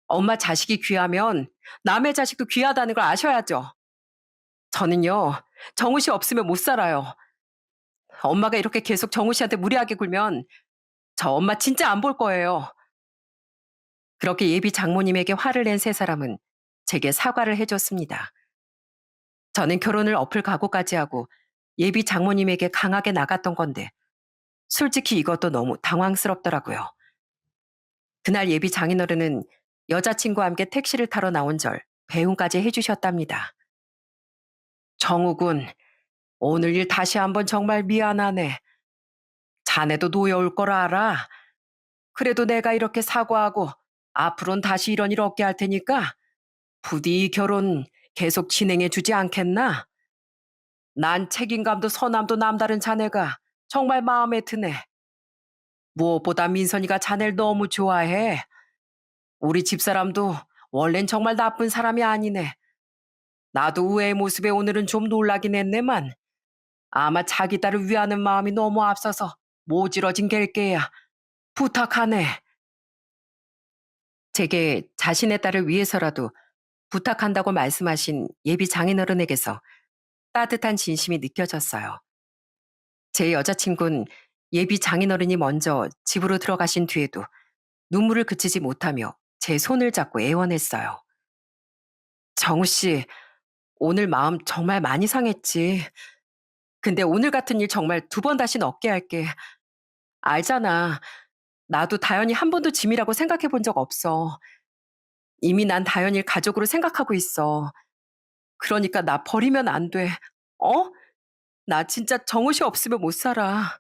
엄마 자식이 귀하면 남의 자식도 귀하다는 걸 아셔야죠. 저는요, 정우 씨 없으면 못 살아요. 엄마가 이렇게 계속 정우 씨한테 무리하게 굴면 저 엄마 진짜 안 볼 거예요. 그렇게 예비 장모님에게 화를 낸 세 사람은 제게 사과를 해줬습니다. 저는 결혼을 엎을 각오까지 하고 예비 장모님에게 강하게 나갔던 건데 솔직히 이것도 너무 당황스럽더라고요. 그날 예비 장인어른은 여자친구와 함께 택시를 타러 나온 절 배웅까지 해주셨답니다. 정우군, 오늘 일 다시 한번 정말 미안하네. 자네도 노여울 걸 알아. 그래도 내가 이렇게 사과하고 앞으로는 다시 이런 일 없게 할 테니까 부디 이 결혼 계속 진행해 주지 않겠나? 난 책임감도 선함도 남다른 자네가 정말 마음에 드네. 무엇보다 민선이가 자네를 너무 좋아해. 우리 집사람도 원래는 정말 나쁜 사람이 아니네. 나도 우애의 모습에 오늘은 좀 놀라긴 했네만 아마 자기 딸을 위하는 마음이 너무 앞서서 모질어진 갤게야. 부탁하네. 제게 자신의 딸을 위해서라도 부탁한다고 말씀하신 예비 장인어른에게서 따뜻한 진심이 느껴졌어요. 제 여자친구는 예비 장인어른이 먼저 집으로 들어가신 뒤에도 눈물을 그치지 못하며 제 손을 잡고 애원했어요. 정우 씨, 오늘 마음 정말 많이 상했지. 근데 오늘 같은 일 정말 두 번 다신 없게 할게. 알잖아. 나도 다현이 한 번도 짐이라고 생각해 본 적 없어. 이미 난 다현이를 가족으로 생각하고 있어. 그러니까 나 버리면 안 돼. 어? 나 진짜 정우 씨 없으면 못 살아.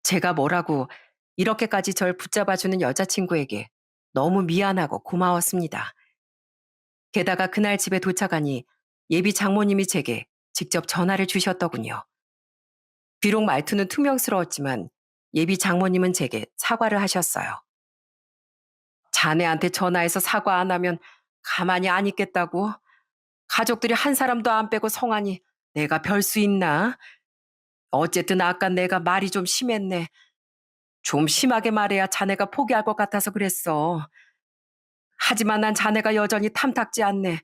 제가 뭐라고 이렇게까지 절 붙잡아주는 여자친구에게 너무 미안하고 고마웠습니다. 게다가 그날 집에 도착하니 예비 장모님이 제게 직접 전화를 주셨더군요. 비록 말투는 퉁명스러웠지만 예비 장모님은 제게 사과를 하셨어요. 자네한테 전화해서 사과 안 하면 가만히 안 있겠다고? 가족들이 한 사람도 안 빼고 성하니 내가 별 수 있나? 어쨌든 아까 내가 말이 좀 심했네. 좀 심하게 말해야 자네가 포기할 것 같아서 그랬어. 하지만 난 자네가 여전히 탐탁지 않네.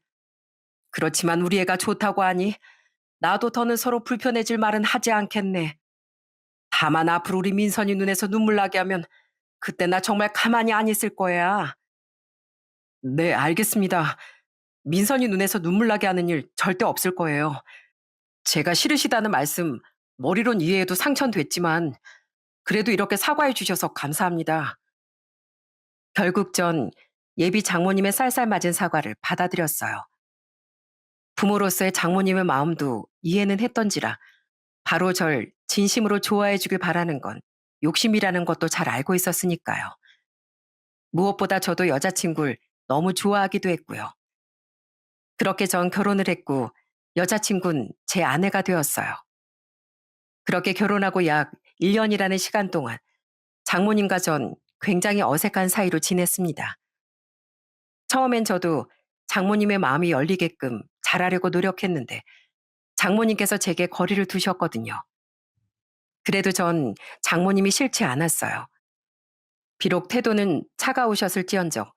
그렇지만 우리 애가 좋다고 하니 나도 더는 서로 불편해질 말은 하지 않겠네. 다만 앞으로 우리 민선이 눈에서 눈물 나게 하면 그때 나 정말 가만히 안 있을 거야. 네, 알겠습니다. 민선이 눈에서 눈물 나게 하는 일 절대 없을 거예요. 제가 싫으시다는 말씀 머리론 이해해도 상처는 됐지만 그래도 이렇게 사과해 주셔서 감사합니다. 결국 전 예비 장모님의 쌀쌀 맞은 사과를 받아들였어요. 부모로서의 장모님의 마음도 이해는 했던지라 바로 절 진심으로 좋아해 주길 바라는 건 욕심이라는 것도 잘 알고 있었으니까요. 무엇보다 저도 여자친구를 너무 좋아하기도 했고요. 그렇게 전 결혼을 했고 여자친구는 제 아내가 되었어요. 그렇게 결혼하고 약 1년이라는 시간 동안 장모님과 전 굉장히 어색한 사이로 지냈습니다. 처음엔 저도 장모님의 마음이 열리게끔 잘하려고 노력했는데 장모님께서 제게 거리를 두셨거든요. 그래도 전 장모님이 싫지 않았어요. 비록 태도는 차가우셨을지언정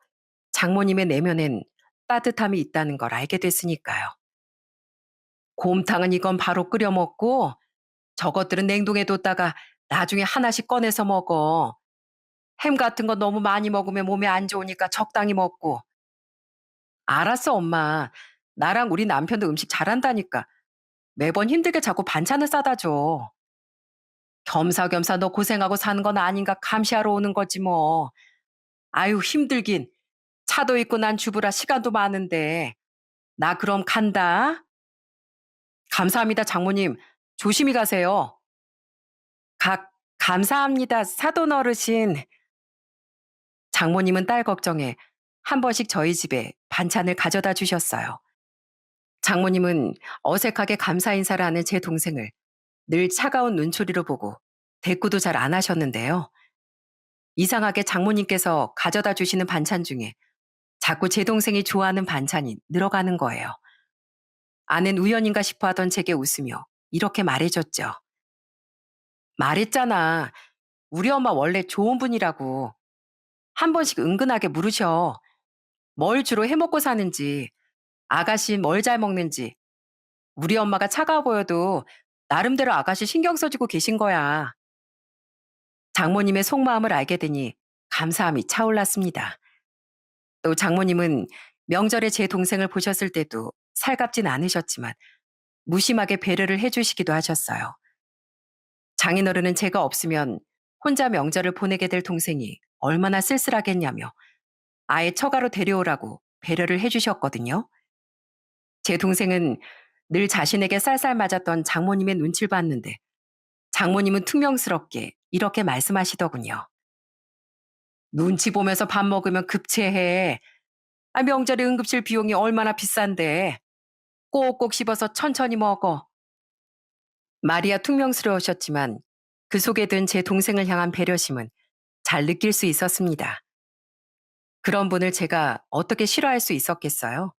장모님의 내면엔 따뜻함이 있다는 걸 알게 됐으니까요. 곰탕은 이건 바로 끓여 먹고 저것들은 냉동해 뒀다가 나중에 하나씩 꺼내서 먹어. 햄 같은 거 너무 많이 먹으면 몸에 안 좋으니까 적당히 먹고. 알았어, 엄마. 나랑 우리 남편도 음식 잘한다니까. 매번 힘들게 자꾸 반찬을 싸다 줘. 겸사겸사 너 고생하고 사는 건 아닌가 감시하러 오는 거지 뭐. 아유, 힘들긴. 차도 있고 난 주부라 시간도 많은데. 나 그럼 간다. 감사합니다, 장모님. 조심히 가세요. 감사합니다, 사돈 어르신. 장모님은 딸 걱정에 한 번씩 저희 집에 반찬을 가져다 주셨어요. 장모님은 어색하게 감사 인사를 하는 제 동생을 늘 차가운 눈초리로 보고 대꾸도 잘 안 하셨는데요. 이상하게 장모님께서 가져다 주시는 반찬 중에 자꾸 제 동생이 좋아하는 반찬이 늘어가는 거예요. 아는 우연인가 싶어 하던 제게 웃으며 이렇게 말해줬죠. 말했잖아. 우리 엄마 원래 좋은 분이라고. 한 번씩 은근하게 물으셔. 뭘 주로 해먹고 사는지, 아가씨 뭘 잘 먹는지. 우리 엄마가 차가워 보여도 나름대로 아가씨 신경 써주고 계신 거야. 장모님의 속마음을 알게 되니 감사함이 차올랐습니다. 또 장모님은 명절에 제 동생을 보셨을 때도 살갑진 않으셨지만 무심하게 배려를 해주시기도 하셨어요. 장인어른은 제가 없으면 혼자 명절을 보내게 될 동생이 얼마나 쓸쓸하겠냐며 아예 처가로 데려오라고 배려를 해주셨거든요. 제 동생은 늘 자신에게 쌀쌀 맞았던 장모님의 눈치를 봤는데 장모님은 퉁명스럽게 이렇게 말씀하시더군요. 눈치 보면서 밥 먹으면 급체해. 아, 명절에 응급실 비용이 얼마나 비싼데. 꼭꼭 씹어서 천천히 먹어. 말이야 퉁명스러우셨지만 그 속에 든 제 동생을 향한 배려심은 잘 느낄 수 있었습니다. 그런 분을 제가 어떻게 싫어할 수 있었겠어요?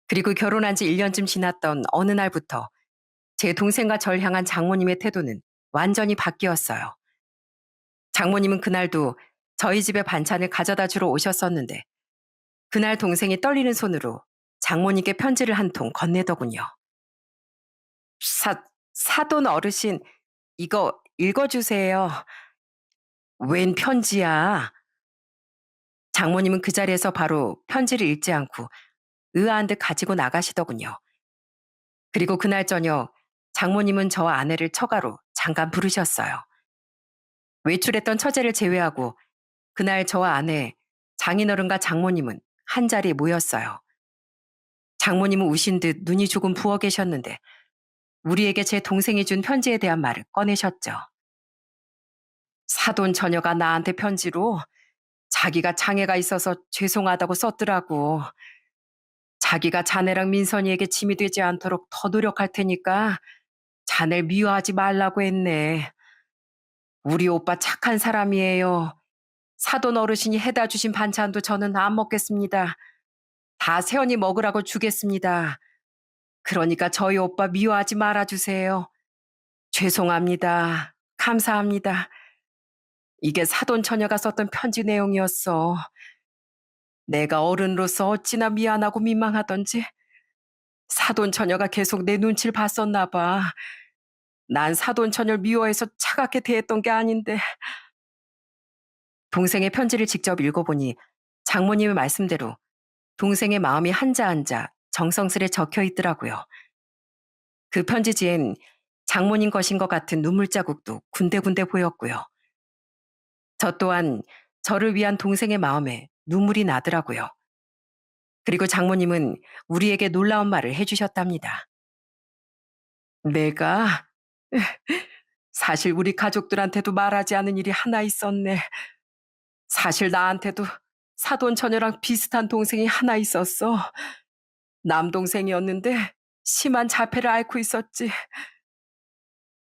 그리고 결혼한 지 1년쯤 지났던 어느 날부터 제 동생과 절 향한 장모님의 태도는 완전히 바뀌었어요. 장모님은 그날도 저희 집에 반찬을 가져다 주러 오셨었는데 그날 동생이 떨리는 손으로 장모님께 편지를 한 통 건네더군요. 사돈 어르신, 이거 읽어주세요. 웬 편지야? 장모님은 그 자리에서 바로 편지를 읽지 않고 의아한 듯 가지고 나가시더군요. 그리고 그날 저녁 장모님은 저와 아내를 처가로 잠깐 부르셨어요. 외출했던 처제를 제외하고 그날 저와 아내, 장인어른과 장모님은 한 자리에 모였어요. 장모님은 우신 듯 눈이 조금 부어 계셨는데 우리에게 제 동생이 준 편지에 대한 말을 꺼내셨죠. 사돈 처녀가 나한테 편지로 자기가 장애가 있어서 죄송하다고 썼더라고. 자기가 자네랑 민선이에게 짐이 되지 않도록 더 노력할 테니까 자네를 미워하지 말라고 했네. 우리 오빠 착한 사람이에요. 사돈 어르신이 해다 주신 반찬도 저는 안 먹겠습니다. 다 세연이 먹으라고 주겠습니다. 그러니까 저희 오빠 미워하지 말아주세요. 죄송합니다. 감사합니다. 이게 사돈 처녀가 썼던 편지 내용이었어. 내가 어른으로서 어찌나 미안하고 민망하던지 사돈 처녀가 계속 내 눈치를 봤었나 봐. 난 사돈 처녀를 미워해서 차갑게 대했던 게 아닌데. 동생의 편지를 직접 읽어보니 장모님의 말씀대로 동생의 마음이 한자 한자 정성스레 적혀 있더라고요. 그 편지지엔 장모님 것인 것 같은 눈물 자국도 군데군데 보였고요. 저 또한 저를 위한 동생의 마음에 눈물이 나더라고요. 그리고 장모님은 우리에게 놀라운 말을 해주셨답니다. 내가 사실 우리 가족들한테도 말하지 않은 일이 하나 있었네. 사실 나한테도 사돈 처녀랑 비슷한 동생이 하나 있었어. 남동생이었는데 심한 자폐를 앓고 있었지.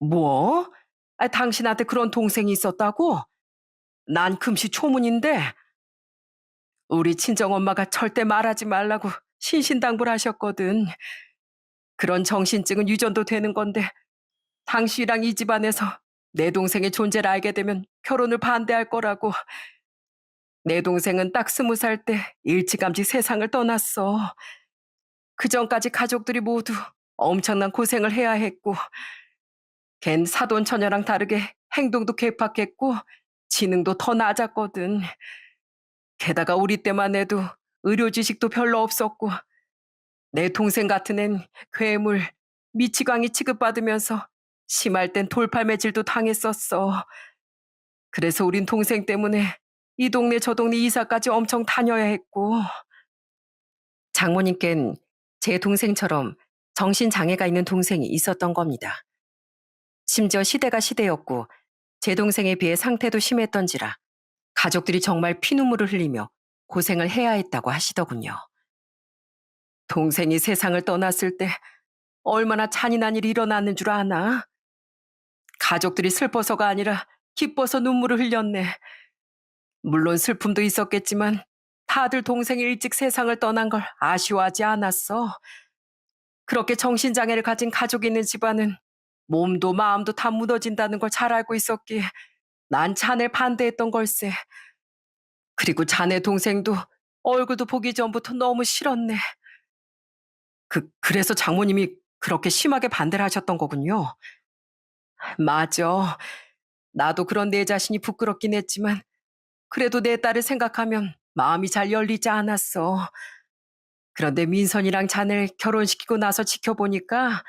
뭐? 당신한테 그런 동생이 있었다고? 난 금시 초문인데 우리 친정엄마가 절대 말하지 말라고 신신당부를 하셨거든. 그런 정신증은 유전도 되는 건데 당신이랑 이 집안에서 내 동생의 존재를 알게 되면 결혼을 반대할 거라고. 내 동생은 딱 20살 때 일찌감치 세상을 떠났어. 그 전까지 가족들이 모두 엄청난 고생을 해야 했고 걘 사돈 처녀랑 다르게 행동도 괴팍했고 지능도 더 낮았거든. 게다가 우리 때만 해도 의료 지식도 별로 없었고 내 동생 같은 앤 괴물, 미치광이 취급받으면서 심할 땐 돌팔매질도 당했었어. 그래서 우린 동생 때문에 이 동네 저 동네 이사까지 엄청 다녀야 했고. 장모님껜 제 동생처럼 정신장애가 있는 동생이 있었던 겁니다. 심지어 시대가 시대였고 제 동생에 비해 상태도 심했던지라 가족들이 정말 피눈물을 흘리며 고생을 해야 했다고 하시더군요. 동생이 세상을 떠났을 때 얼마나 잔인한 일이 일어났는 줄 아나? 가족들이 슬퍼서가 아니라 기뻐서 눈물을 흘렸네. 물론 슬픔도 있었겠지만 다들 동생이 일찍 세상을 떠난 걸 아쉬워하지 않았어. 그렇게 정신장애를 가진 가족이 있는 집안은 몸도 마음도 다 무너진다는 걸 잘 알고 있었기에 난 자네 반대했던 걸세. 그리고 자네 동생도 얼굴도 보기 전부터 너무 싫었네. 그래서 장모님이 그렇게 심하게 반대를 하셨던 거군요. 맞아. 나도 그런 내 자신이 부끄럽긴 했지만 그래도 내 딸을 생각하면 마음이 잘 열리지 않았어. 그런데 민선이랑 자네를 결혼시키고 나서 지켜보니까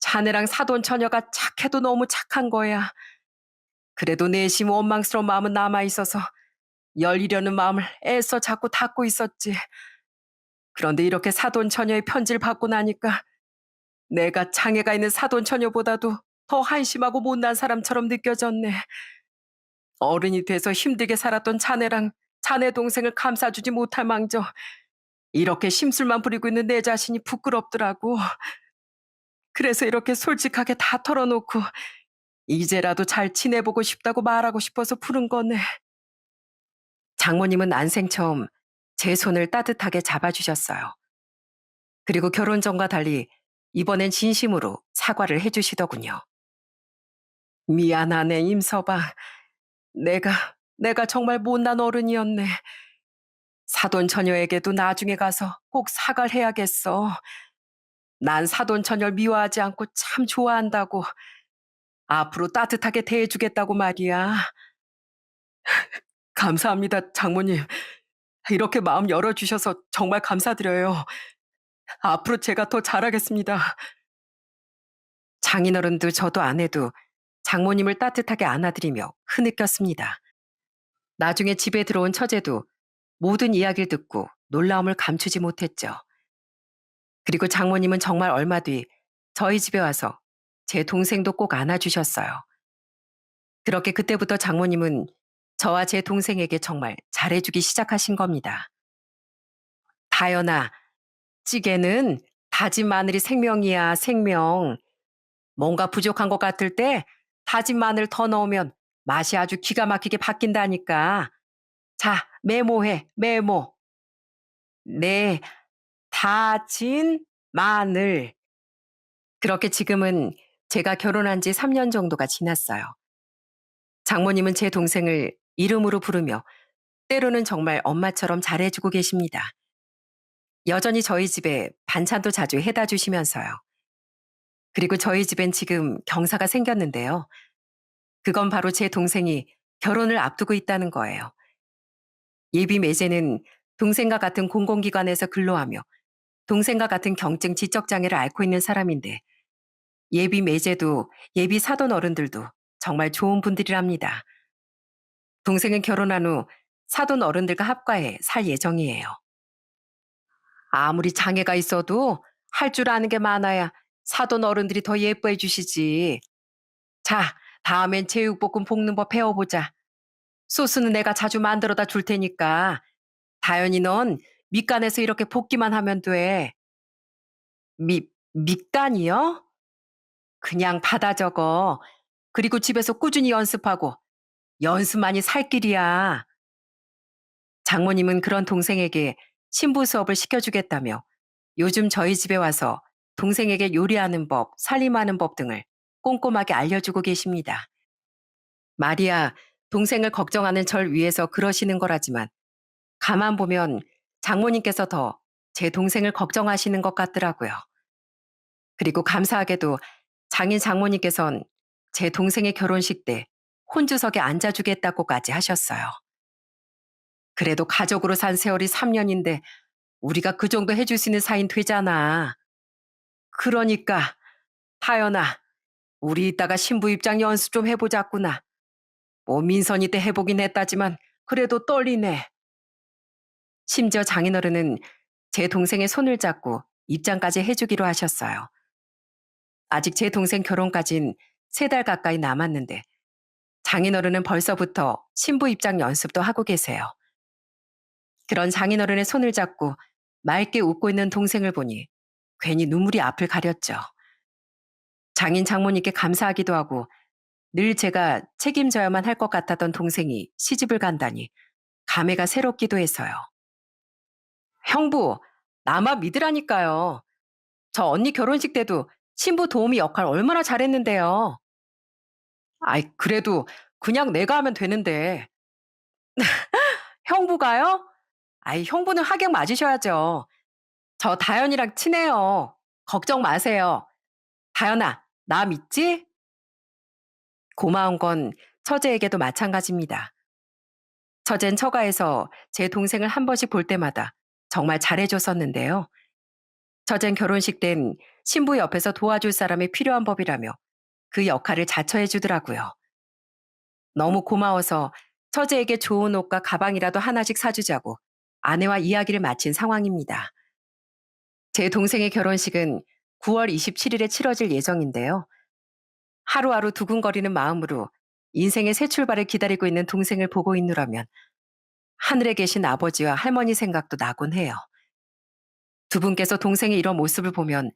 자네랑 사돈 처녀가 착해도 너무 착한 거야. 그래도 내심 원망스러운 마음은 남아있어서 열리려는 마음을 애써 자꾸 닫고 있었지. 그런데 이렇게 사돈 처녀의 편지를 받고 나니까 내가 장애가 있는 사돈 처녀보다도 더 한심하고 못난 사람처럼 느껴졌네. 어른이 돼서 힘들게 살았던 자네랑 자네 동생을 감싸주지 못할 망정 이렇게 심술만 부리고 있는 내 자신이 부끄럽더라고. 그래서 이렇게 솔직하게 다 털어놓고 이제라도 잘 지내보고 싶다고 말하고 싶어서 부른 거네. 장모님은 난생 처음 제 손을 따뜻하게 잡아주셨어요. 그리고 결혼 전과 달리 이번엔 진심으로 사과를 해주시더군요. 미안하네, 임서방. 내가 정말 못난 어른이었네. 사돈 처녀에게도 나중에 가서 꼭 사과를 해야겠어. 난 사돈 처녀를 미워하지 않고 참 좋아한다고. 앞으로 따뜻하게 대해주겠다고 말이야. 감사합니다, 장모님. 이렇게 마음 열어주셔서 정말 감사드려요. 앞으로 제가 더 잘하겠습니다. 장인어른도 저도 아내도 장모님을 따뜻하게 안아드리며 흐느꼈습니다. 나중에 집에 들어온 처제도 모든 이야기를 듣고 놀라움을 감추지 못했죠. 그리고 장모님은 정말 얼마 뒤 저희 집에 와서 제 동생도 꼭 안아주셨어요. 그렇게 그때부터 장모님은 저와 제 동생에게 정말 잘해주기 시작하신 겁니다. 다연아, 찌개는 다진 마늘이 생명이야, 생명. 뭔가 부족한 것 같을 때 다진 마늘 더 넣으면 맛이 아주 기가 막히게 바뀐다니까. 자, 메모해, 메모. 네, 다진 마늘. 그렇게 지금은 제가 결혼한 지 3년 정도가 지났어요. 장모님은 제 동생을 이름으로 부르며 때로는 정말 엄마처럼 잘해주고 계십니다. 여전히 저희 집에 반찬도 자주 해다 주시면서요. 그리고 저희 집엔 지금 경사가 생겼는데요. 그건 바로 제 동생이 결혼을 앞두고 있다는 거예요. 예비 매제는 동생과 같은 공공기관에서 근로하며 동생과 같은 경증 지적장애를 앓고 있는 사람인데 예비 매제도 예비 사돈 어른들도 정말 좋은 분들이랍니다. 동생은 결혼한 후 사돈 어른들과 합가해 살 예정이에요. 아무리 장애가 있어도 할 줄 아는 게 많아야 사돈 어른들이 더 예뻐해 주시지. 자, 다음엔 제육볶음 볶는 법 배워보자. 소스는 내가 자주 만들어다 줄 테니까 다현이 넌 밑간에서 이렇게 볶기만 하면 돼. 밑간이요? 그냥 받아 적어. 그리고 집에서 꾸준히 연습하고 연습만이 살 길이야. 장모님은 그런 동생에게 신부 수업을 시켜주겠다며 요즘 저희 집에 와서 동생에게 요리하는 법, 살림하는 법 등을 꼼꼼하게 알려주고 계십니다. 말이야, 동생을 걱정하는 절 위해서 그러시는 거라지만 가만 보면 장모님께서 더 제 동생을 걱정하시는 것 같더라고요. 그리고 감사하게도 장인 장모님께선 제 동생의 결혼식 때 혼주석에 앉아주겠다고까지 하셨어요. 그래도 가족으로 산 세월이 3년인데 우리가 그 정도 해줄 수 있는 사이는 되잖아. 그러니까 타연아, 우리 이따가 신부 입장 연습 좀 해보자꾸나. 뭐 민선이 때 해보긴 했다지만 그래도 떨리네. 심지어 장인어른은 제 동생의 손을 잡고 입장까지 해주기로 하셨어요. 아직 제 동생 결혼까진 3달 가까이 남았는데 장인어른은 벌써부터 신부 입장 연습도 하고 계세요. 그런 장인어른의 손을 잡고 맑게 웃고 있는 동생을 보니 괜히 눈물이 앞을 가렸죠. 장인 장모님께 감사하기도 하고 늘 제가 책임져야만 할 것 같았던 동생이 시집을 간다니 감회가 새롭기도 해서요. 형부, 나만 믿으라니까요. 저 언니 결혼식 때도 신부 도우미 역할 얼마나 잘했는데요. 아이, 그래도 그냥 내가 하면 되는데. 형부가요? 아이, 형부는 하객 맞으셔야죠. 저 다현이랑 친해요. 걱정 마세요. 다현아, 나 믿지? 고마운 건 처제에게도 마찬가지입니다. 처젠 처가에서 제 동생을 한 번씩 볼 때마다 정말 잘해줬었는데요. 처젠 결혼식 땐 신부 옆에서 도와줄 사람이 필요한 법이라며 그 역할을 자처해 주더라고요. 너무 고마워서 처제에게 좋은 옷과 가방이라도 하나씩 사주자고 아내와 이야기를 마친 상황입니다. 제 동생의 결혼식은 9월 27일에 치러질 예정인데요. 하루하루 두근거리는 마음으로 인생의 새 출발을 기다리고 있는 동생을 보고 있노라면 하늘에 계신 아버지와 할머니 생각도 나곤 해요. 두 분께서 동생의 이런 모습을 보면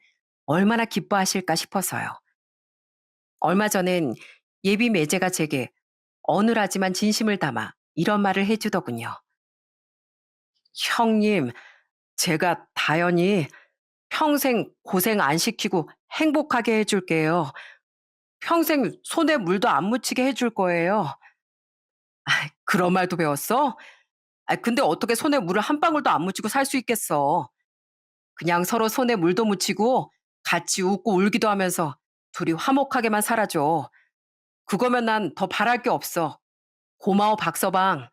얼마나 기뻐하실까 싶어서요. 얼마 전엔 예비 매제가 제게 어눌하지만 진심을 담아 이런 말을 해주더군요. 형님, 제가 다연히 평생 고생 안 시키고 행복하게 해줄게요. 평생 손에 물도 안 묻히게 해줄 거예요. 그런 말도 배웠어? 근데 어떻게 손에 물을 한 방울도 안 묻히고 살 수 있겠어. 그냥 서로 손에 물도 묻히고 같이 웃고 울기도 하면서 둘이 화목하게만 살아줘. 그거면 난 더 바랄 게 없어. 고마워, 박서방.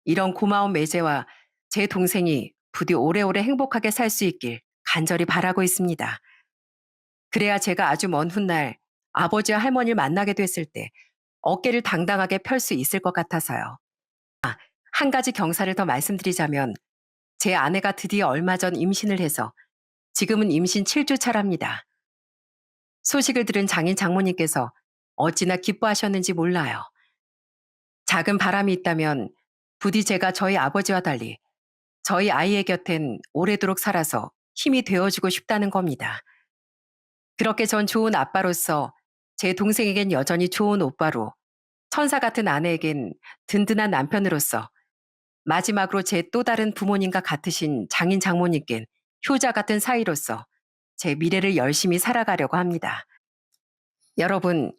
이런 고마운 매제와 제 동생이 부디 오래오래 행복하게 살 수 있길 간절히 바라고 있습니다. 그래야 제가 아주 먼 훗날 아버지와 할머니를 만나게 됐을 때 어깨를 당당하게 펼 수 있을 것 같아서요. 한 가지 경사를 더 말씀드리자면 제 아내가 드디어 얼마 전 임신을 해서 지금은 임신 7주 차랍니다. 소식을 들은 장인 장모님께서 어찌나 기뻐하셨는지 몰라요. 작은 바람이 있다면 부디 제가 저희 아버지와 달리 저희 아이의 곁엔 오래도록 살아서 힘이 되어주고 싶다는 겁니다. 그렇게 전 좋은 아빠로서 제 동생에겐 여전히 좋은 오빠로 천사 같은 아내에겐 든든한 남편으로서 마지막으로 제 또 다른 부모님과 같으신 장인 장모님께는 효자 같은 사이로서 제 미래를 열심히 살아가려고 합니다. 여러분,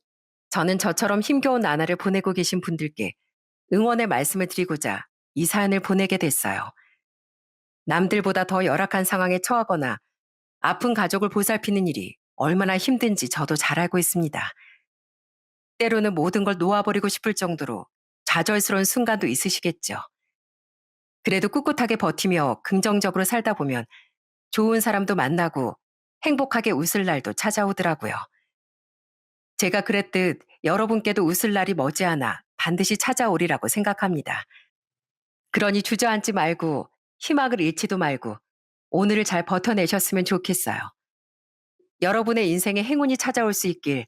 저는 저처럼 힘겨운 나날을 보내고 계신 분들께 응원의 말씀을 드리고자 이 사연을 보내게 됐어요. 남들보다 더 열악한 상황에 처하거나 아픈 가족을 보살피는 일이 얼마나 힘든지 저도 잘 알고 있습니다. 때로는 모든 걸 놓아버리고 싶을 정도로 좌절스러운 순간도 있으시겠죠. 그래도 꿋꿋하게 버티며 긍정적으로 살다 보면 좋은 사람도 만나고 행복하게 웃을 날도 찾아오더라고요. 제가 그랬듯 여러분께도 웃을 날이 머지않아 반드시 찾아오리라고 생각합니다. 그러니 주저앉지 말고 희망을 잃지도 말고 오늘을 잘 버텨내셨으면 좋겠어요. 여러분의 인생에 행운이 찾아올 수 있길,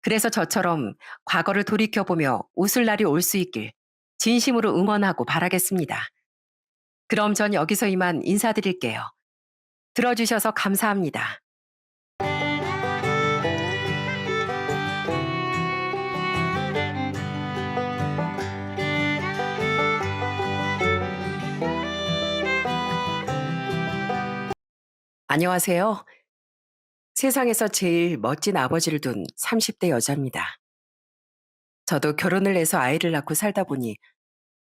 그래서 저처럼 과거를 돌이켜보며 웃을 날이 올 수 있길 진심으로 응원하고 바라겠습니다. 그럼 전 여기서 이만 인사드릴게요. 들어주셔서 감사합니다. 안녕하세요. 세상에서 제일 멋진 아버지를 둔 30대 여자입니다. 저도 결혼을 해서 아이를 낳고 살다 보니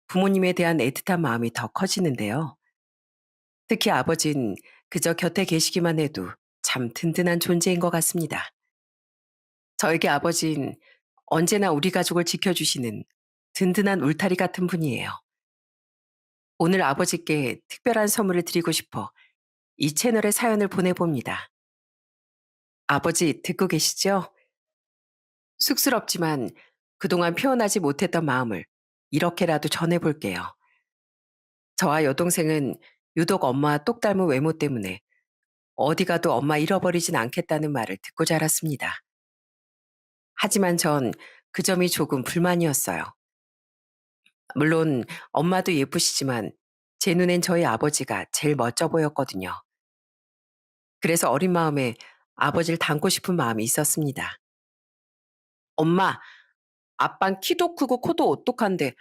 부모님에 대한 애틋한 마음이 더 커지는데요. 특히 아버진 그저 곁에 계시기만 해도 참 든든한 존재인 것 같습니다. 저에게 아버진 언제나 우리 가족을 지켜주시는 든든한 울타리 같은 분이에요. 오늘 아버지께 특별한 선물을 드리고 싶어 이 채널에 사연을 보내봅니다. 아버지 듣고 계시죠? 쑥스럽지만 그동안 표현하지 못했던 마음을 이렇게라도 전해볼게요. 저와 여동생은 유독 엄마와 똑 닮은 외모 때문에 어디 가도 엄마 잃어버리진 않겠다는 말을 듣고 자랐습니다. 하지만 전 그 점이 조금 불만이었어요. 물론 엄마도 예쁘시지만 제 눈엔 저희 아버지가 제일 멋져 보였거든요. 그래서 어린 마음에 아버지를 닮고 싶은 마음이 있었습니다. 엄마, 아빤 키도 크고 코도 오똑한데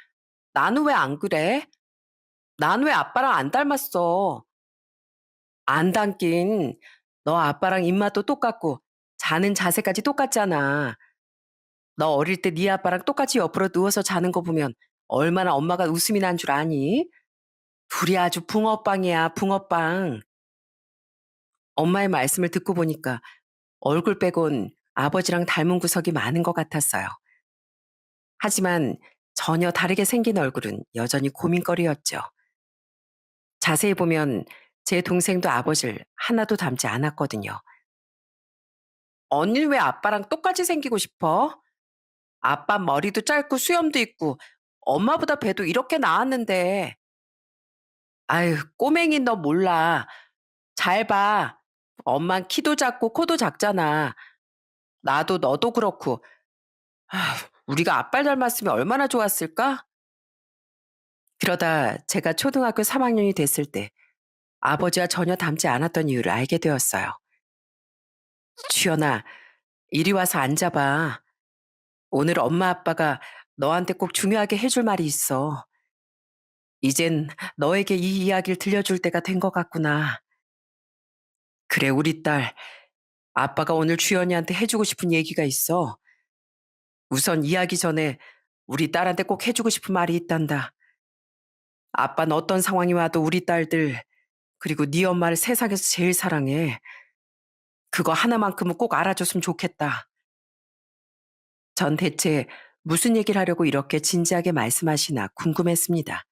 나는 왜 안 그래? 난 왜 아빠랑 안 닮았어? 안 닮긴. 너 아빠랑 입맛도 똑같고 자는 자세까지 똑같잖아. 너 어릴 때 네 아빠랑 똑같이 옆으로 누워서 자는 거 보면 얼마나 엄마가 웃음이 난 줄 아니? 둘이 아주 붕어빵이야, 붕어빵. 엄마의 말씀을 듣고 보니까 얼굴 빼곤 아버지랑 닮은 구석이 많은 것 같았어요. 하지만 전혀 다르게 생긴 얼굴은 여전히 고민거리였죠. 자세히 보면 제 동생도 아버지를 하나도 닮지 않았거든요. 언니는 왜 아빠랑 똑같이 생기고 싶어? 아빠 머리도 짧고 수염도 있고 엄마보다 배도 이렇게 나왔는데. 아유, 꼬맹이 너 몰라. 잘 봐. 엄만 키도 작고 코도 작잖아. 나도 너도 그렇고. 아, 우리가 아빠를 닮았으면 얼마나 좋았을까? 그러다 제가 초등학교 3학년이 됐을 때 아버지와 전혀 닮지 않았던 이유를 알게 되었어요. 주연아, 이리 와서 앉아봐. 오늘 엄마 아빠가 너한테 꼭 중요하게 해줄 말이 있어. 이젠 너에게 이 이야기를 들려줄 때가 된 것 같구나. 그래, 우리 딸. 아빠가 오늘 주연이한테 해주고 싶은 얘기가 있어. 우선 이야기 전에 우리 딸한테 꼭 해주고 싶은 말이 있단다. 아빠는 어떤 상황이 와도 우리 딸들, 그리고 네 엄마를 세상에서 제일 사랑해. 그거 하나만큼은 꼭 알아줬으면 좋겠다. 전 대체 무슨 얘기를 하려고 이렇게 진지하게 말씀하시나 궁금했습니다.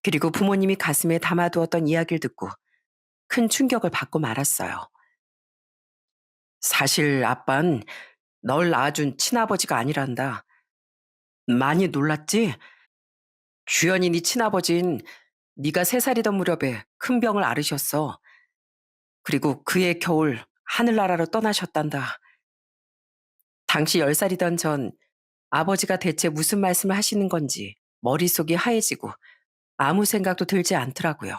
그리고 부모님이 가슴에 담아두었던 이야기를 듣고 큰 충격을 받고 말았어요. 사실 아빤 널 낳아준 친아버지가 아니란다. 많이 놀랐지? 주연이 네 친아버진 네가 3살이던 무렵에 큰 병을 앓으셨어. 그리고 그해 겨울 하늘나라로 떠나셨단다. 당시 10살이던 전 아버지가 대체 무슨 말씀을 하시는 건지 머릿속이 하얘지고 아무 생각도 들지 않더라고요.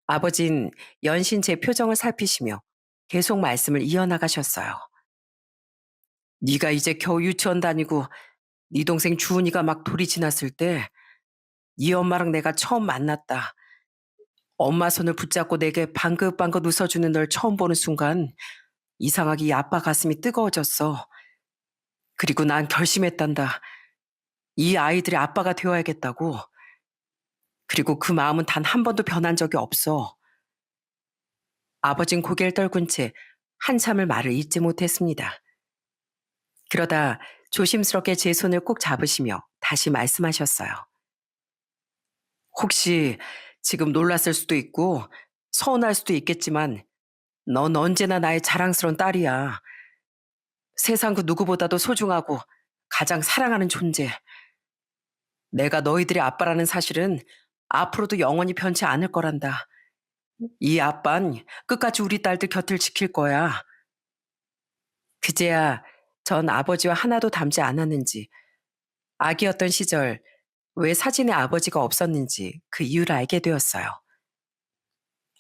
아버진 연신 제 표정을 살피시며 계속 말씀을 이어나가셨어요. 네가 이제 겨우 유치원 다니고 네 동생 주은이가 막 돌이 지났을 때 네 엄마랑 내가 처음 만났다. 엄마 손을 붙잡고 내게 방긋방긋 웃어주는 널 처음 보는 순간 이상하게 이 아빠 가슴이 뜨거워졌어. 그리고 난 결심했단다. 이 아이들의 아빠가 되어야겠다고. 그리고 그 마음은 단 한 번도 변한 적이 없어. 아버진 고개를 떨군 채 한참을 말을 잇지 못했습니다. 그러다 조심스럽게 제 손을 꼭 잡으시며 다시 말씀하셨어요. 혹시 지금 놀랐을 수도 있고 서운할 수도 있겠지만 넌 언제나 나의 자랑스러운 딸이야. 세상 그 누구보다도 소중하고 가장 사랑하는 존재. 내가 너희들의 아빠라는 사실은 앞으로도 영원히 변치 않을 거란다. 이 아빤 끝까지 우리 딸들 곁을 지킬 거야. 그제야 전 아버지와 하나도 닮지 않았는지, 아기였던 시절 왜 사진에 아버지가 없었는지 그 이유를 알게 되었어요.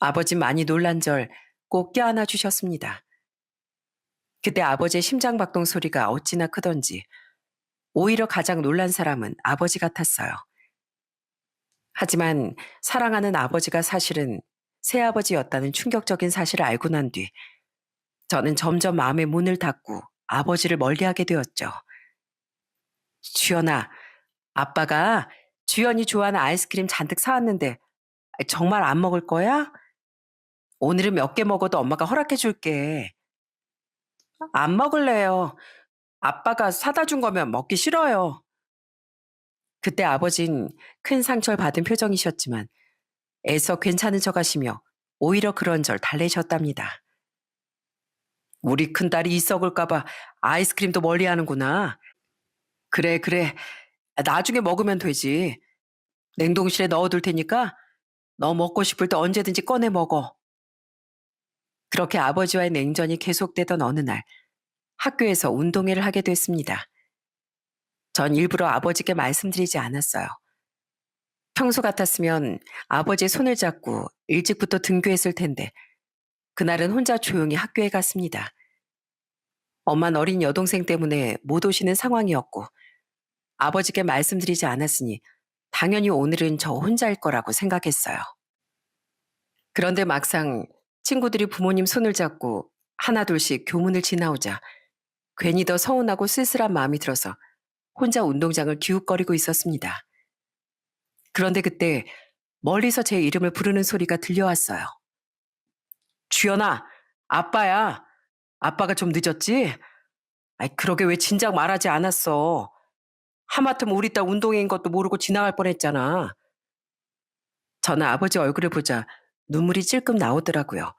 아버진 많이 놀란 절 꼭 껴안아 주셨습니다. 그때 아버지의 심장박동 소리가 어찌나 크던지 오히려 가장 놀란 사람은 아버지 같았어요. 하지만 사랑하는 아버지가 사실은 새아버지였다는 충격적인 사실을 알고 난 뒤 저는 점점 마음의 문을 닫고 아버지를 멀리하게 되었죠. 주연아, 아빠가 주연이 좋아하는 아이스크림 잔뜩 사왔는데 정말 안 먹을 거야? 오늘은 몇 개 먹어도 엄마가 허락해 줄게. 안 먹을래요. 아빠가 사다 준 거면 먹기 싫어요. 그때 아버진 큰 상처를 받은 표정이셨지만 애써 괜찮은 척 하시며 오히려 그런 절 달래셨답니다. 우리 큰딸이 이 썩을까봐 아이스크림도 멀리 하는구나. 그래, 그래. 나중에 먹으면 되지. 냉동실에 넣어둘 테니까 너 먹고 싶을 때 언제든지 꺼내 먹어. 그렇게 아버지와의 냉전이 계속되던 어느 날 학교에서 운동회를 하게 됐습니다. 전 일부러 아버지께 말씀드리지 않았어요. 평소 같았으면 아버지의 손을 잡고 일찍부터 등교했을 텐데 그날은 혼자 조용히 학교에 갔습니다. 엄마는 어린 여동생 때문에 못 오시는 상황이었고 아버지께 말씀드리지 않았으니 당연히 오늘은 저 혼자일 거라고 생각했어요. 그런데 막상 친구들이 부모님 손을 잡고 하나둘씩 교문을 지나오자 괜히 더 서운하고 쓸쓸한 마음이 들어서 혼자 운동장을 기웃거리고 있었습니다. 그런데 그때 멀리서 제 이름을 부르는 소리가 들려왔어요. 주연아, 아빠야. 아빠가 좀 늦었지? 아이, 그러게 왜 진작 말하지 않았어. 하마터면 우리 딸 운동회인 것도 모르고 지나갈 뻔했잖아. 저는 아버지 얼굴을 보자 눈물이 찔끔 나오더라고요.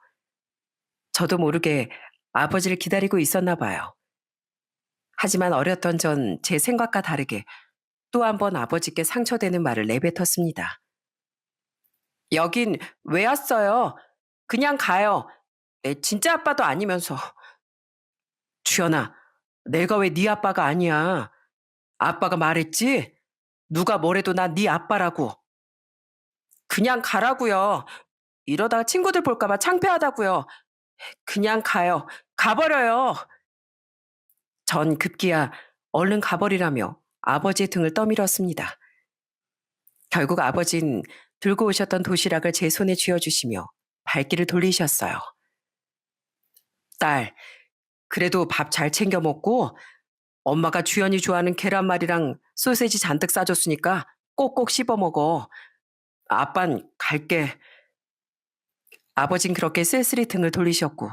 저도 모르게 아버지를 기다리고 있었나 봐요. 하지만 어렸던 전 제 생각과 다르게 또 한 번 아버지께 상처되는 말을 내뱉었습니다. 여긴 왜 왔어요? 그냥 가요. 내 진짜 아빠도 아니면서. 주연아, 내가 왜 네 아빠가 아니야? 아빠가 말했지? 누가 뭐래도 난 네 아빠라고. 그냥 가라고요. 이러다가 친구들 볼까 봐 창피하다고요. 그냥 가요. 가버려요. 전 급기야 얼른 가버리라며 아버지의 등을 떠밀었습니다. 결국 아버진 들고 오셨던 도시락을 제 손에 쥐어주시며 발길을 돌리셨어요. 딸, 그래도 밥 잘 챙겨 먹고 엄마가 주연이 좋아하는 계란말이랑 소세지 잔뜩 싸줬으니까 꼭꼭 씹어 먹어. 아빤 갈게. 아버진 그렇게 쓸쓸히 등을 돌리셨고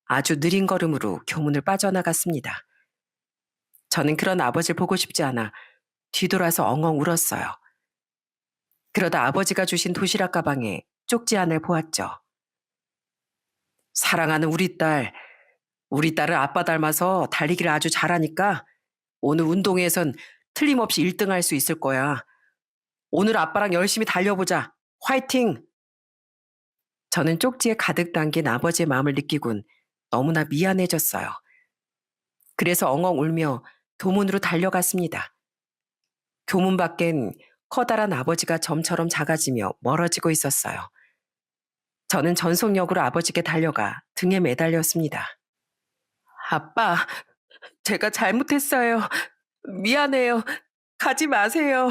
아주 느린 걸음으로 교문을 빠져나갔습니다. 저는 그런 아버지를 보고 싶지 않아 뒤돌아서 엉엉 울었어요. 그러다 아버지가 주신 도시락 가방에 쪽지 하나를 보았죠. 사랑하는 우리 딸은 아빠 닮아서 달리기를 아주 잘하니까 오늘 운동회에선 틀림없이 1등 할 수 있을 거야. 오늘 아빠랑 열심히 달려보자. 화이팅! 저는 쪽지에 가득 담긴 아버지의 마음을 느끼곤 너무나 미안해졌어요. 그래서 엉엉 울며 교문으로 달려갔습니다. 교문 밖엔 커다란 아버지가 점처럼 작아지며 멀어지고 있었어요. 저는 전속력으로 아버지께 달려가 등에 매달렸습니다. 아빠, 제가 잘못했어요. 미안해요. 가지 마세요.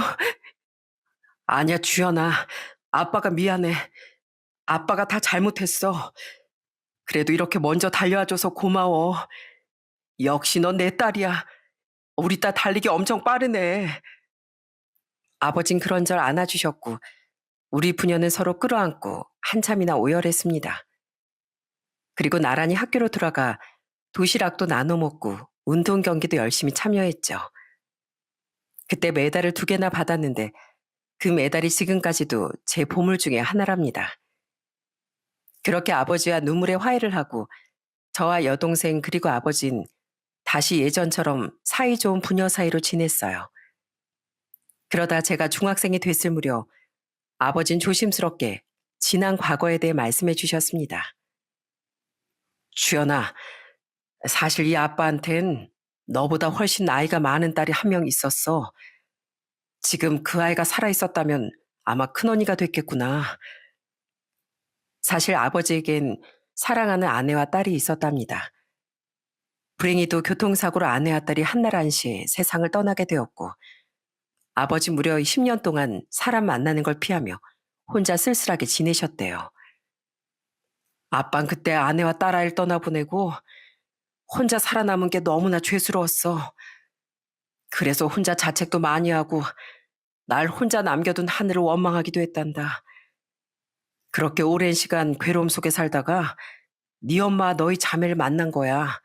아니야, 주연아. 아빠가 미안해. 아빠가 다 잘못했어. 그래도 이렇게 먼저 달려와줘서 고마워. 역시 넌 내 딸이야. 우리 딸 달리기 엄청 빠르네. 아버진 그런절 안아주셨고 우리 부녀는 서로 끌어안고 한참이나 오열했습니다. 그리고 나란히 학교로 돌아가 도시락도 나눠 먹고 운동 경기도 열심히 참여했죠. 그때 메달을 2개나 받았는데 그 메달이 지금까지도 제 보물 중에 하나랍니다. 그렇게 아버지와 눈물의 화해를 하고 저와 여동생 그리고 아버진 다시 예전처럼 사이좋은 부녀 사이로 지냈어요. 그러다 제가 중학생이 됐을 무렵 아버진 조심스럽게 지난 과거에 대해 말씀해 주셨습니다. 주연아, 사실 이 아빠한텐 너보다 훨씬 나이가 많은 딸이 한 명 있었어. 지금 그 아이가 살아있었다면 아마 큰언니가 됐겠구나. 사실 아버지에겐 사랑하는 아내와 딸이 있었답니다. 불행히도 교통사고로 아내와 딸이 한날 한시에 세상을 떠나게 되었고 아버지 무려 10년 동안 사람 만나는 걸 피하며 혼자 쓸쓸하게 지내셨대요. 아빤 그때 아내와 딸아이를 떠나보내고 혼자 살아남은 게 너무나 죄스러웠어. 그래서 혼자 자책도 많이 하고 날 혼자 남겨둔 하늘을 원망하기도 했단다. 그렇게 오랜 시간 괴로움 속에 살다가 네 엄마 너희 자매를 만난 거야.